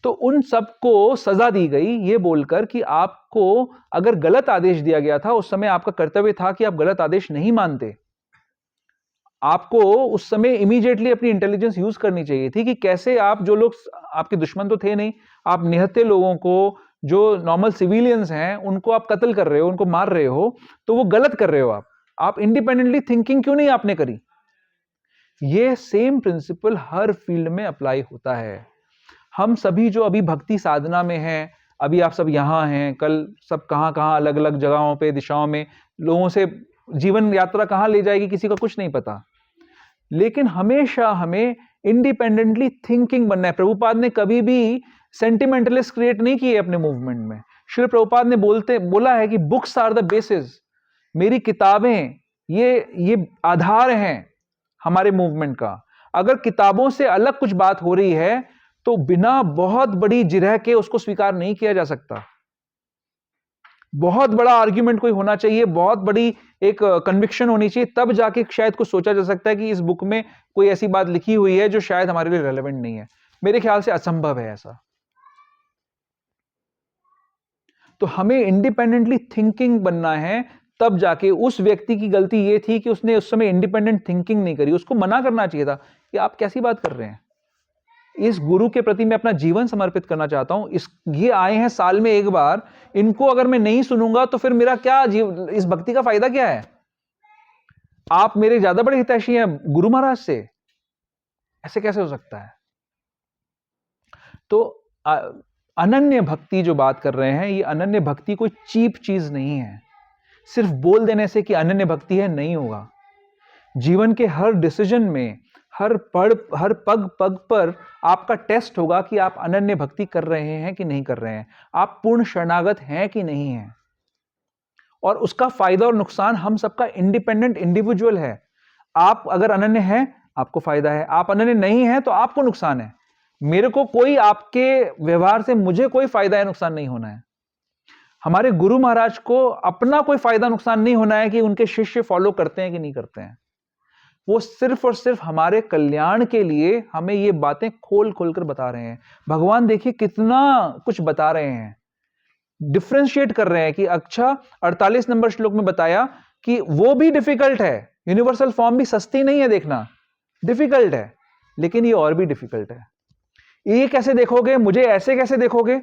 S1: तो उन सबको सजा दी गई ये बोलकर कि आपको अगर गलत आदेश दिया गया था, उस समय आपका कर्तव्य था कि आप गलत आदेश नहीं मानते। आपको उस समय इमीडिएटली अपनी इंटेलिजेंस यूज करनी चाहिए थी कि कैसे आप, जो लोग आपके दुश्मन तो थे नहीं, आप निहत्थे लोगों को, जो नॉर्मल सिविलियंस हैं, उनको आप कत्ल कर रहे हो, उनको मार रहे हो, तो वो गलत कर रहे हो आप इंडिपेंडेंटली थिंकिंग क्यों नहीं आपने करी? ये सेम प्रिंसिपल हर फील्ड में अप्लाई होता है। हम सभी जो अभी भक्ति साधना में हैं, अभी आप सब यहाँ हैं, कल सब कहाँ कहाँ अलग अलग जगहों पे, दिशाओं में लोगों से जीवन यात्रा कहाँ ले जाएगी किसी का कुछ नहीं पता, लेकिन हमेशा हमें इंडिपेंडेंटली थिंकिंग बनना है। प्रभुपाद ने कभी भी सेंटिमेंटलिस्ट क्रिएट नहीं किए अपने मूवमेंट में। श्री प्रभुपाद ने बोला है कि बुक्स आर द बेसिस, मेरी किताबें ये आधार हैं हमारे मूवमेंट का। अगर किताबों से अलग कुछ बात हो रही है तो बिना बहुत बड़ी जिरह के उसको स्वीकार नहीं किया जा सकता। बहुत बड़ा आर्ग्यूमेंट कोई होना चाहिए, बहुत बड़ी एक कन्विक्शन होनी चाहिए, तब जाके शायद कुछ सोचा जा सकता है कि इस बुक में कोई ऐसी बात लिखी हुई है जो शायद हमारे लिए रेलेवेंट नहीं है। मेरे ख्याल से असंभव है ऐसा। तो हमें इंडिपेंडेंटली थिंकिंग बनना है, तब जाके उस व्यक्ति की गलती ये थी कि उसने उस समय इंडिपेंडेंट थिंकिंग नहीं करी। उसको मना करना चाहिए था कि आप कैसी बात कर रहे हैं, इस गुरु के प्रति मैं अपना जीवन समर्पित करना चाहता हूं, ये आए हैं साल में एक बार, इनको अगर मैं नहीं सुनूंगा तो फिर मेरा क्या इस भक्ति का फायदा क्या है? आप मेरे ज्यादा बड़े हितैषी हैं गुरु महाराज से, ऐसे कैसे हो सकता है? तो अनन्य भक्ति जो बात कर रहे हैं, ये अनन्य भक्ति कोई चीप चीज नहीं है। सिर्फ बोल देने से कि अनन्य भक्ति है नहीं होगा। जीवन के हर डिसीजन में, हर पग पग पर आपका टेस्ट होगा कि आप अनन्य भक्ति कर रहे हैं कि नहीं कर रहे हैं, आप पूर्ण शरणागत हैं कि नहीं हैं। और उसका फायदा और नुकसान हम सबका इंडिपेंडेंट इंडिविजुअल है। आप अगर अनन्य हैं आपको फायदा है, आप अनन्य नहीं हैं तो आपको नुकसान है। मेरे को कोई, आपके व्यवहार से मुझे कोई फायदा या नुकसान नहीं होना है। हमारे गुरु महाराज को अपना कोई फायदा नुकसान नहीं होना है कि उनके शिष्य फॉलो करते हैं कि नहीं करते हैं। वो सिर्फ और सिर्फ हमारे कल्याण के लिए हमें ये बातें खोल खोल कर बता रहे हैं। भगवान देखिए कितना कुछ बता रहे हैं, डिफरेंशिएट कर रहे हैं कि अच्छा 48 नंबर श्लोक में बताया कि वो भी डिफिकल्ट है, यूनिवर्सल फॉर्म भी सस्ती नहीं है, देखना डिफिकल्ट है, लेकिन ये और भी डिफिकल्ट है। ये कैसे देखोगे, मुझे ऐसे कैसे देखोगे?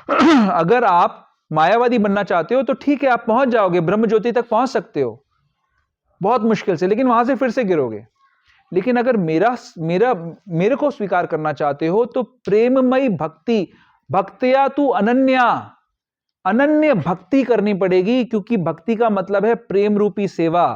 S1: अगर आप मायावादी बनना चाहते हो तो ठीक है, आप पहुंच जाओगे, ब्रह्म ज्योति तक पहुंच सकते हो बहुत मुश्किल से, लेकिन वहां से फिर से गिरोगे। लेकिन अगर मेरे को स्वीकार करना चाहते हो तो प्रेममयी भक्ति, भक्तिया तू अनन्या, अनन्य भक्ति करनी पड़ेगी, क्योंकि भक्ति का मतलब है प्रेम रूपी सेवा,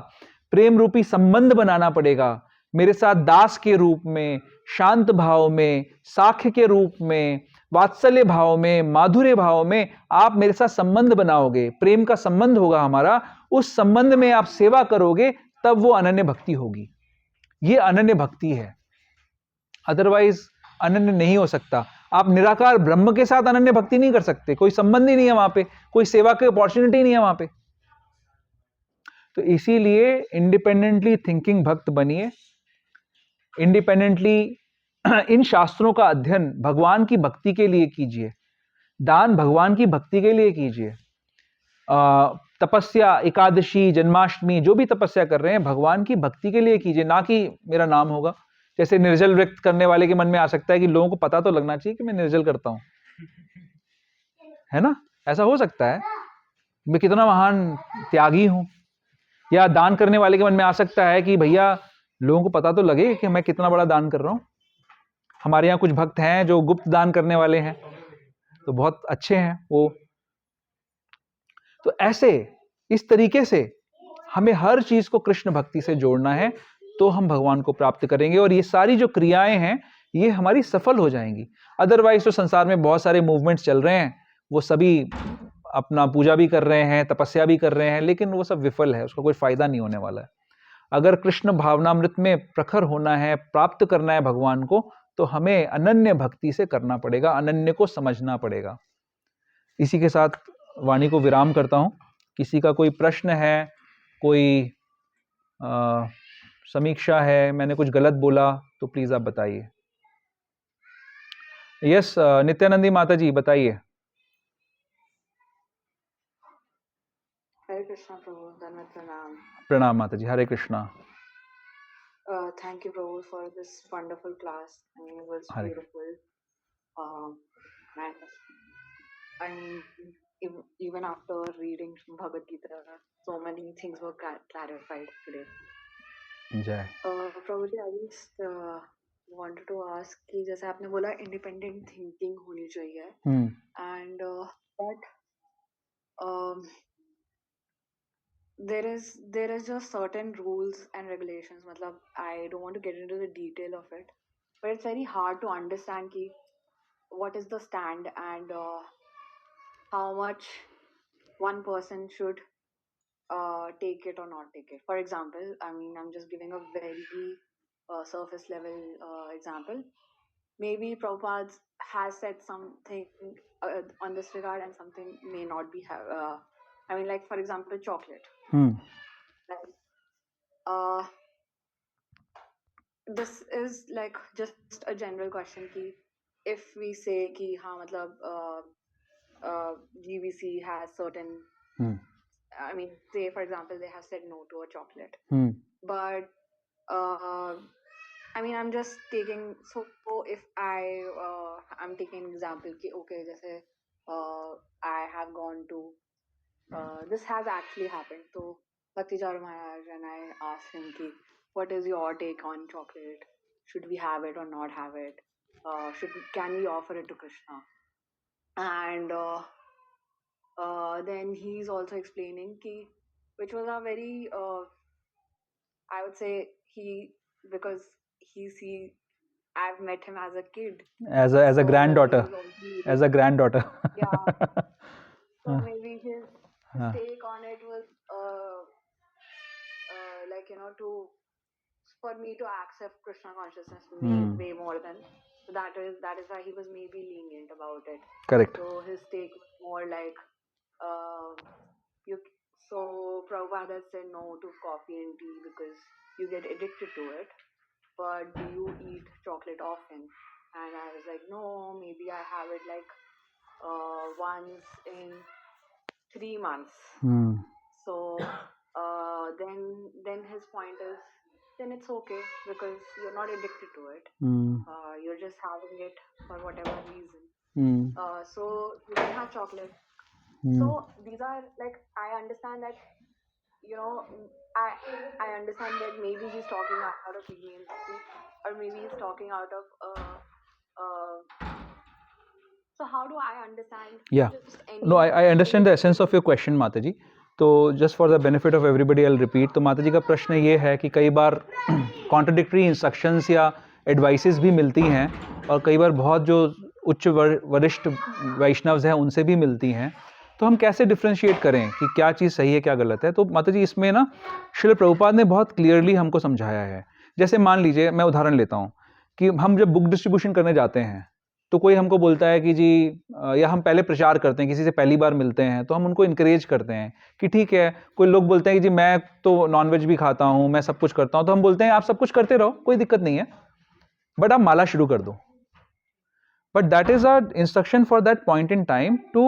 S1: प्रेम रूपी संबंध बनाना पड़ेगा। मेरे साथ दास के रूप में, शांत भाव में, साख्य के रूप में, वात्सल्य भाव में, माधुर्य भाव में आप मेरे साथ संबंध बनाओगे, प्रेम का संबंध होगा हमारा, उस संबंध में आप सेवा करोगे, तब वो अनन्य भक्ति होगी। ये अनन्य भक्ति है, अदरवाइज अनन्य नहीं हो सकता। आप निराकार ब्रह्म के साथ अनन्य भक्ति नहीं कर सकते, कोई संबंध ही नहीं है वहां पे, कोई सेवा की अपॉर्चुनिटी नहीं है वहां पे। तो इसीलिए इंडिपेंडेंटली थिंकिंग भक्त बनिए, इंडिपेंडेंटली इन शास्त्रों का अध्ययन भगवान की भक्ति के लिए कीजिए, दान भगवान की भक्ति के लिए कीजिए, तपस्या, एकादशी, जन्माष्टमी, जो भी तपस्या कर रहे हैं भगवान की भक्ति के लिए कीजिए, ना कि मेरा नाम होगा। जैसे निर्जल व्यक्त करने वाले के मन में आ सकता है कि लोगों को पता तो लगना चाहिए कि मैं निर्जल करता हूं, है ना, ऐसा हो सकता है, मैं कितना महान त्यागी हूं। या दान करने वाले के मन में आ सकता है कि भैया लोगों को पता तो लगे कि मैं कितना बड़ा दान कर रहा हूं। हमारे यहाँ कुछ भक्त हैं जो गुप्त दान करने वाले हैं, तो बहुत अच्छे हैं वो। तो ऐसे इस तरीके से हमें हर चीज को कृष्ण भक्ति से जोड़ना है, तो हम भगवान को प्राप्त करेंगे। और ये सारी जो क्रियाएं हैं ये हमारी सफल हो जाएंगी। अदरवाइज तो संसार में बहुत सारे मूवमेंट्स चल रहे हैं, वो सभी अपना पूजा भी कर रहे हैं, तपस्या भी कर रहे हैं, लेकिन वो सब विफल है, उसका कोई फायदा नहीं होने वाला है। अगर कृष्ण भावनामृत में प्रखर होना है, प्राप्त करना है भगवान को, तो हमें अनन्य भक्ति से करना पड़ेगा, अनन्य को समझना पड़ेगा। इसी के साथ वाणी को विराम करता हूं। किसी का कोई प्रश्न है, कोई समीक्षा है, मैंने कुछ गलत बोला तो प्लीज आप बताइए। यस, नित्यानंदी माता जी बताइए।
S6: हरे कृष्णा प्रभु, धन्यवाद, प्रणाम।
S1: प्रणाम माता जी, हरे Krishna.
S6: Thank you Prabhu for this wonderful class. I mean, it was
S1: Hare.
S6: beautiful. And even after reading Bhagavad Gita, so many things were clarified today.
S1: जय।
S6: Prabhu ji, I just wanted to ask कि जैसे आपने बोला independent thinking होनी चाहिए, and but there is just certain rules and regulations. मतलब I don't want to get into the detail of it, but it's very hard to understand कि what is the stand and how much one person should take it or not take it. For example, I mean, I'm just giving a very surface level example. Maybe Prabhupada has said something on this regard and something may not be I mean, like for example, chocolate. Like, this is like just a general question ki if we say ki हाँ मतलब GVC has certain I mean, say for example they have said no to a chocolate, but I mean I'm just taking, so if I'm taking an example ki okay जैसे I have gone to this has actually happened, so Bhaktichar Maharaj, and I asked him ki what is your take on chocolate, should we have it or not have it, can we offer it to Krishna, and then he's also explaining ki, which was a very I would say because I've met him as a kid,
S1: as a granddaughter, as a granddaughter.
S6: Yeah. So maybe his take on it was like, you know, for me to accept Krishna consciousness way more than, so that is why he was maybe lenient about it.
S1: Correct.
S6: So his take was more like so Prabhupada said no to coffee and tea because you get addicted to it, but do you eat chocolate often? And I was like, no, maybe I have it like once in 3 months. So then his point is, then it's okay because you're not addicted to it. You're just having it for whatever reason. So you can have chocolate. So these are like, I understand that, you know, I understand that maybe he's talking out of leniency, or maybe he's talking out of so how do I understand?
S1: Yeah. No, I understand the essence of your question, Mataji. तो just for the benefit of everybody I will repeat. तो माता जी का प्रश्न ये है कि कई बार कॉन्ट्रडिक्टरी इंस्ट्रक्शंस या एडवाइसेस भी मिलती हैं और कई बार बहुत जो उच्च वरिष्ठ वैष्णव्स हैं उनसे भी मिलती हैं, तो हम कैसे डिफ्रेंशिएट करें कि क्या चीज़ सही है क्या गलत है। तो माता जी इसमें ना श्रील प्रभुपाद ने बहुत क्लियरली हमको समझाया है। जैसे मान लीजिए मैं उदाहरण लेता हूँ कि हम जब बुक डिस्ट्रीब्यूशन करने जाते हैं तो कोई हमको बोलता है कि जी या हम पहले प्रचार करते हैं, किसी से पहली बार मिलते हैं तो हम उनको इनकरेज करते हैं कि ठीक है। कोई लोग बोलते हैं कि जी मैं तो नॉनवेज भी खाता हूँ, मैं सब कुछ करता हूँ, तो हम बोलते हैं आप सब कुछ करते रहो, कोई दिक्कत नहीं है, बट आप माला शुरू कर दो। But that is our instruction for that point in time to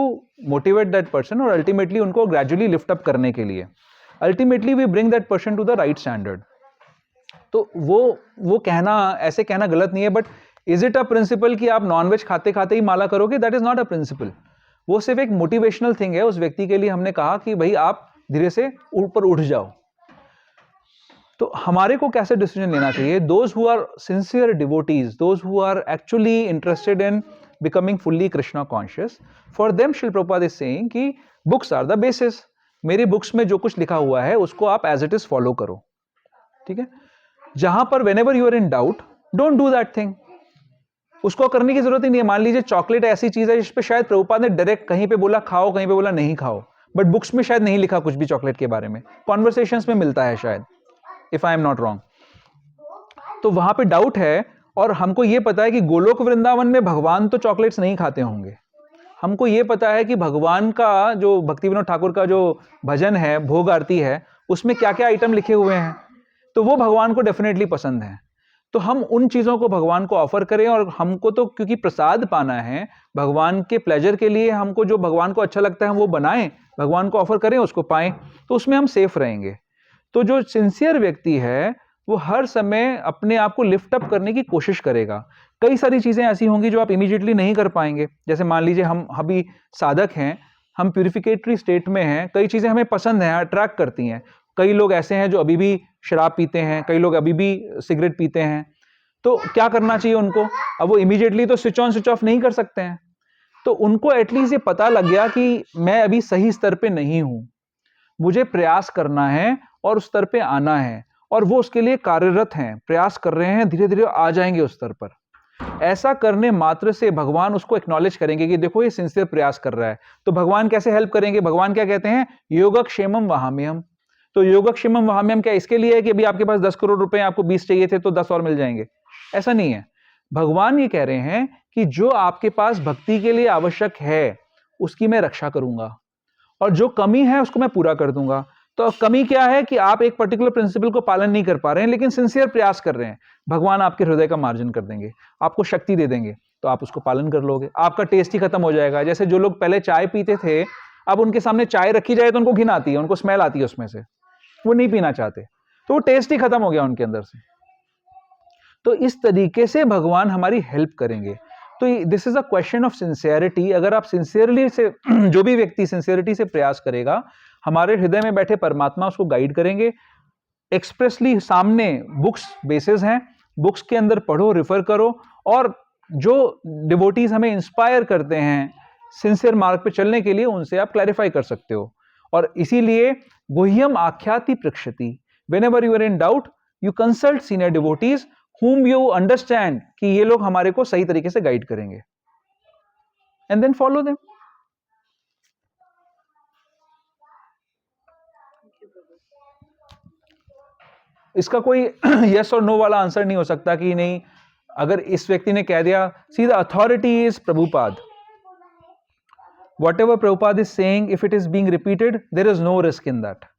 S1: motivate that person और अल्टीमेटली उनको ग्रेजुअली लिफ्ट अप करने के लिए ultimately we bring that person to the right standard. तो वो कहना, ऐसे कहना गलत नहीं है, but is it a principle कि आप नॉनवेज खाते खाते ही माला करोगे? That is not a principle. वो सिर्फ एक मोटिवेशनल थिंग है उस व्यक्ति के लिए। हमने कहा कि भाई आप धीरे से ऊपर उठ जाओ। तो हमारे को कैसे डिसीजन लेना चाहिए? Those who are sincere devotees, those who are actually interested in becoming fully Krishna conscious, for them Srila Prabhupada is saying कि बुक्स आर द बेसिस। मेरी बुक्स में जो कुछ लिखा हुआ है उसको आप एज इट इज फॉलो करो, ठीक है। जहां पर whenever you are in doubt, don't do that thing। उसको करने की जरूरत ही नहीं है। मान लीजिए चॉकलेट ऐसी चीज है जिस पे शायद प्रभुपाद ने डायरेक्ट कहीं पे बोला खाओ, कहीं पे बोला नहीं खाओ, बट बुक्स में शायद नहीं लिखा कुछ भी चॉकलेट के बारे में, कॉन्वर्सेशंस में मिलता है शायद, if I am not wrong. तो वहां पे डाउट है और हमको ये पता है कि गोलोक वृंदावन में भगवान तो चॉकलेट्स नहीं खाते होंगे। हमको ये पता है कि भगवान का जो भक्ति विनोद ठाकुर का जो भजन है, भोग आरती है, उसमें क्या क्या आइटम लिखे हुए हैं, तो वो भगवान को डेफिनेटली पसंद है। तो हम उन चीज़ों को भगवान को ऑफर करें और हमको तो क्योंकि प्रसाद पाना है, भगवान के प्लेजर के लिए हमको जो भगवान को अच्छा लगता है हम वो बनाएं, भगवान को ऑफर करें, उसको पाएं, तो उसमें हम सेफ रहेंगे। तो जो सिंसियर व्यक्ति है वो हर समय अपने आप को लिफ्ट अप करने की कोशिश करेगा। कई सारी चीज़ें ऐसी होंगी जो आप इमीडिएटली नहीं कर पाएंगे। जैसे मान लीजिए हम अभी साधक हैं, हम प्यूरिफिकेटरी स्टेट में हैं, कई चीज़ें हमें पसंद हैं, अट्रैक्ट करती हैं। कई लोग ऐसे हैं जो अभी भी शराब पीते हैं, कई लोग अभी भी सिगरेट पीते हैं, तो क्या करना चाहिए उनको? अब वो इमीडिएटली तो स्विच ऑन स्विच ऑफ नहीं कर सकते हैं, तो उनको एटलीस्ट ये पता लग गया कि मैं अभी सही स्तर पे नहीं हूं, मुझे प्रयास करना है और उस स्तर पे आना है, और वो उसके लिए कार्यरत हैं, प्रयास कर रहे हैं, धीरे धीरे आ जाएंगे उस स्तर पर। ऐसा करने मात्र से भगवान उसको एक्नॉलेज करेंगे कि देखो ये सिंसियर प्रयास कर रहा है। तो भगवान कैसे हेल्प करेंगे? भगवान क्या कहते हैं? योगक्षेमम वहाम्यहम्। तो योगक्षेमम वहाम्यहम् क्या इसके लिए है कि अभी आपके पास 10 करोड़ रुपए, आपको 20 चाहिए थे तो 10 और मिल जाएंगे? ऐसा नहीं है। भगवान ये कह रहे हैं कि जो आपके पास भक्ति के लिए आवश्यक है उसकी मैं रक्षा करूंगा, और जो कमी है उसको मैं पूरा कर दूंगा। तो कमी क्या है कि आप एक पर्टिकुलर प्रिंसिपल को पालन नहीं कर पा रहे हैं, लेकिन सिंसियर प्रयास कर रहे हैं। भगवान आपके हृदय का मार्जन कर देंगे, आपको शक्ति दे देंगे, तो आप उसको पालन कर लोगे। आपका टेस्ट ही खत्म हो जाएगा। जैसे जो लोग पहले चाय पीते थे, अब उनके सामने चाय रखी जाए तो उनको घिन आती है, उनको स्मेल आती है उसमें से, वो नहीं पीना चाहते, तो वो टेस्ट ही खत्म हो गया उनके अंदर से। तो इस तरीके से भगवान हमारी हेल्प करेंगे। तो this is a question of sincerity. अगर आप सिंसियरली से जो भी व्यक्ति सिंसियरिटी से प्रयास करेगा, हमारे हृदय में बैठे परमात्मा उसको गाइड करेंगे। एक्सप्रेसली सामने बुक्स बेसिस हैं, बुक्स के अंदर पढ़ो, रिफर करो, और जो डिवोटीज हमें इंस्पायर करते हैं सिंसियर मार्ग पे चलने के लिए, उनसे आप क्लैरिफाई कर सकते हो। और इसीलिए गुह्यम आख्याति प्रक्षति, whenever you are in doubt you consult senior devotees whom you understand कि ये लोग हमारे को सही तरीके से गाइड करेंगे, and then follow them। इसका कोई यस और नो वाला आंसर नहीं हो सकता कि नहीं, अगर इस व्यक्ति ने कह दिया, see the authority is Prabhupada, whatever Prabhupada is saying, if it is being repeated, there is no risk in that.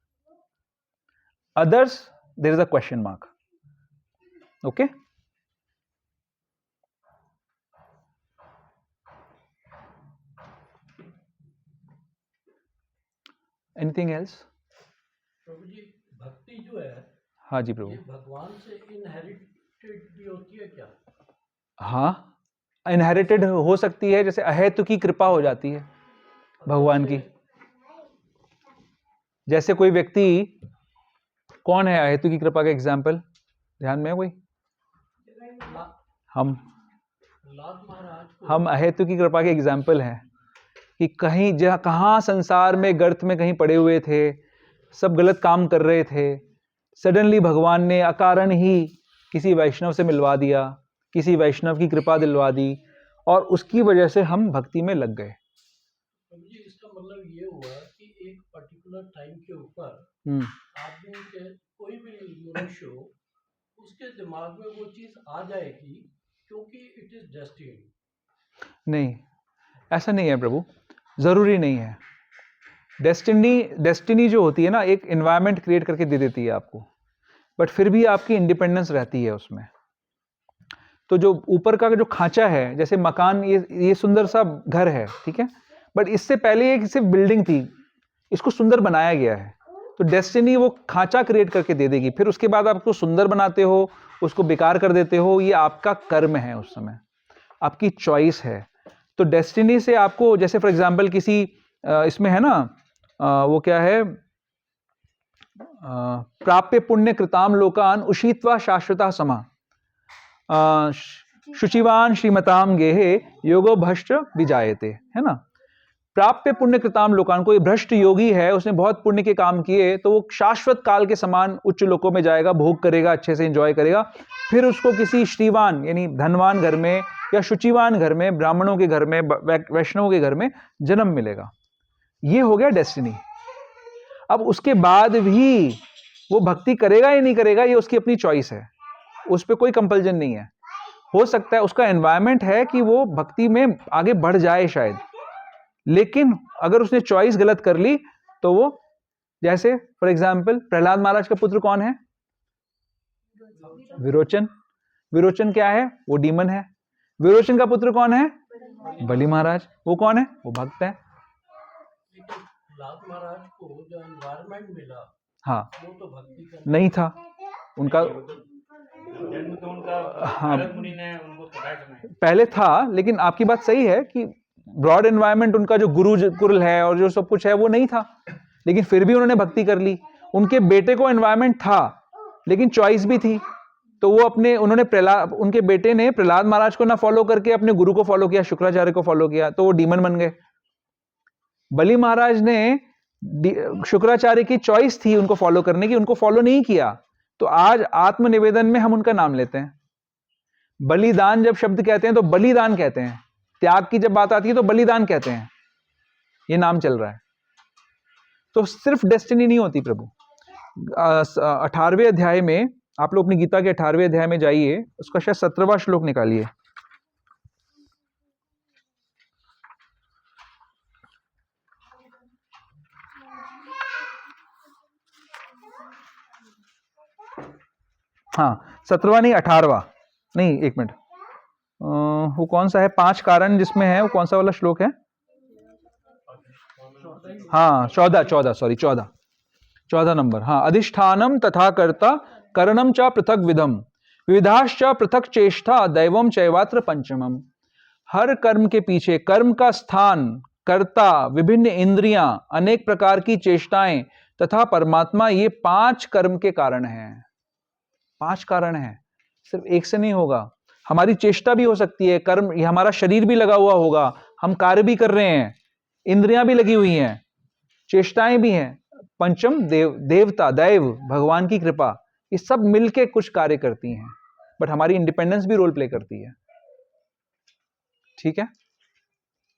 S1: Others, there is a question mark. Okay? Anything else?
S3: प्रभु जी, भक्ति जो है,
S1: हाँ जी प्रभु।
S3: ये भगवान से इनहेरिटेड भी होती है क्या?
S1: हाँ, इनहेरिटेड हो सकती है, जैसे अहेतु की कृपा हो जाती है भगवान की। जैसे कोई व्यक्ति, कौन है अहेतु की कृपा का एग्जाम्पल ध्यान में है कोई? हम
S3: लाद महाराज को
S1: अहेतु की कृपा के एग्जाम्पल हैं। कि कहीं जहाँ कहाँ संसार में गर्त में कहीं पड़े हुए थे, सब गलत काम कर रहे थे, सडनली भगवान ने अकारण ही किसी वैष्णव से मिलवा दिया, किसी वैष्णव की कृपा दिलवा दी और उसकी वजह से हम भक्ति में लग गए।
S3: प्रभु जी, इसका मतलब ये हुआ कि एक पर्टिकुलर टाइम के ऊपर आदमी के कोई भी मनुष्य हो, उसके दिमाग में वो चीज आ जाएगी क्योंकि इट इज डेस्टिनी।
S1: नहीं, ऐसा नहीं है प्रभु, जरूरी नहीं है। डेस्टिनी जो होती है ना, एक एनवायरनमेंट क्रिएट करके दे देती है आपको, बट फिर भी आपकी इंडिपेंडेंस रहती है उसमें। तो जो ऊपर का जो खांचा है, जैसे मकान, ये सुंदर सा घर है, ठीक है, बट इससे पहले एक सिर्फ बिल्डिंग थी, इसको सुंदर बनाया गया है। तो डेस्टिनी वो खांचा क्रिएट करके दे देगी, फिर उसके बाद आप उसको सुंदर बनाते हो, उसको बेकार कर देते हो, ये आपका कर्म है, उस समय आपकी चॉइस है। तो डेस्टिनी से आपको, जैसे फॉर एग्जांपल किसी इसमें है ना, वो क्या है, प्राप्य पुण्य कृताम लोकान उषित्वा शाश्वता समा शुचिवान श्रीमताम गेहे योगो भ्रष्ट विजायते, है ना। प्राप्य पुण्य कृताम लोकान, कोई भ्रष्ट योगी है, उसने बहुत पुण्य के काम किए, तो वो शाश्वत काल के समान उच्च लोकों में जाएगा, भोग करेगा, अच्छे से एंजॉय करेगा। फिर उसको किसी श्रीवान यानी धनवान घर में या शुचिवान घर में, ब्राह्मणों के घर में, वैष्णवों के घर में जन्म मिलेगा। ये हो गया डेस्टिनी। अब उसके बाद भी वो भक्ति करेगा या नहीं करेगा, ये उसकी अपनी चॉइस है, उस पर कोई कंपल्जन नहीं है। हो सकता है उसका एनवायरनमेंट है कि वो भक्ति में आगे बढ़ जाए शायद, लेकिन अगर उसने चॉइस गलत कर ली तो वो, जैसे फॉर एग्जाम्पल प्रहलाद महाराज का पुत्र कौन है? विरोचन। विरोचन क्या है? वो डीमन है। विरोचन का पुत्र कौन है? बलि महाराज। वो कौन है? वो भक्त है।
S3: लेकिन प्रहलाद महाराज को जो एनवायरनमेंट मिला,
S1: हाँ,
S3: वो तो भक्ति का
S1: नहीं था उनका।
S4: जन्म तो उनका
S1: हाँ,
S4: नारद मुनि ने उनको पढ़ाया था।
S1: पहले था, लेकिन आपकी बात सही है कि ब्रॉड एनवायरनमेंट उनका जो कुल है और जो सब कुछ है वो नहीं था, लेकिन फिर भी उन्होंने भक्ति कर ली। उनके बेटे को एनवायरनमेंट था लेकिन चॉइस भी थी, तो वो उनके बेटे ने प्रहलाद महाराज को ना फॉलो करके अपने गुरु को फॉलो किया, शुक्राचार्य को फॉलो किया, तो वो डीमन बन गए। बलि महाराज ने शुक्राचार्य की चॉइस थी उनको फॉलो करने की, उनको फॉलो नहीं किया, तो आज आत्मनिवेदन में हम उनका नाम लेते हैं। बलिदान जब शब्द कहते हैं तो बलिदान कहते हैं, त्याग की जब बात आती है तो बलिदान कहते हैं, ये नाम चल रहा है। तो सिर्फ डेस्टिनी नहीं होती प्रभु। 18वें अध्याय में, आप लोग अपनी गीता के 18वें अध्याय में जाइए, उसका शायद 17वां श्लोक निकालिए। हाँ, 17वां नहीं, 18वां नहीं, एक मिनट, वो कौन सा है? 5 कारण जिसमें है, वो कौन सा वाला श्लोक है? हाँ, 14 नंबर। हाँ, अधिष्ठानम तथा कर्ता करणम च पृथक विधम विविधाश्च पृथक चेष्टा दैवम चैवात्र पंचमम। हर कर्म के पीछे कर्म का स्थान, कर्ता, विभिन्न इंद्रियां, अनेक प्रकार की चेष्टाएं तथा परमात्मा, ये 5 कर्म के कारण हैं। 5 कारण हैं, सिर्फ एक से नहीं होगा। हमारी चेष्टा भी हो सकती है, कर्म, ये हमारा शरीर भी लगा हुआ होगा, हम कार्य भी कर रहे हैं, इंद्रियां भी लगी हुई हैं, चेष्टाएं भी हैं। पंचम देवता, दैव, भगवान की कृपा, ये सब मिलके कुछ कार्य करती हैं, बट हमारी इंडिपेंडेंस भी रोल प्ले करती है। ठीक है।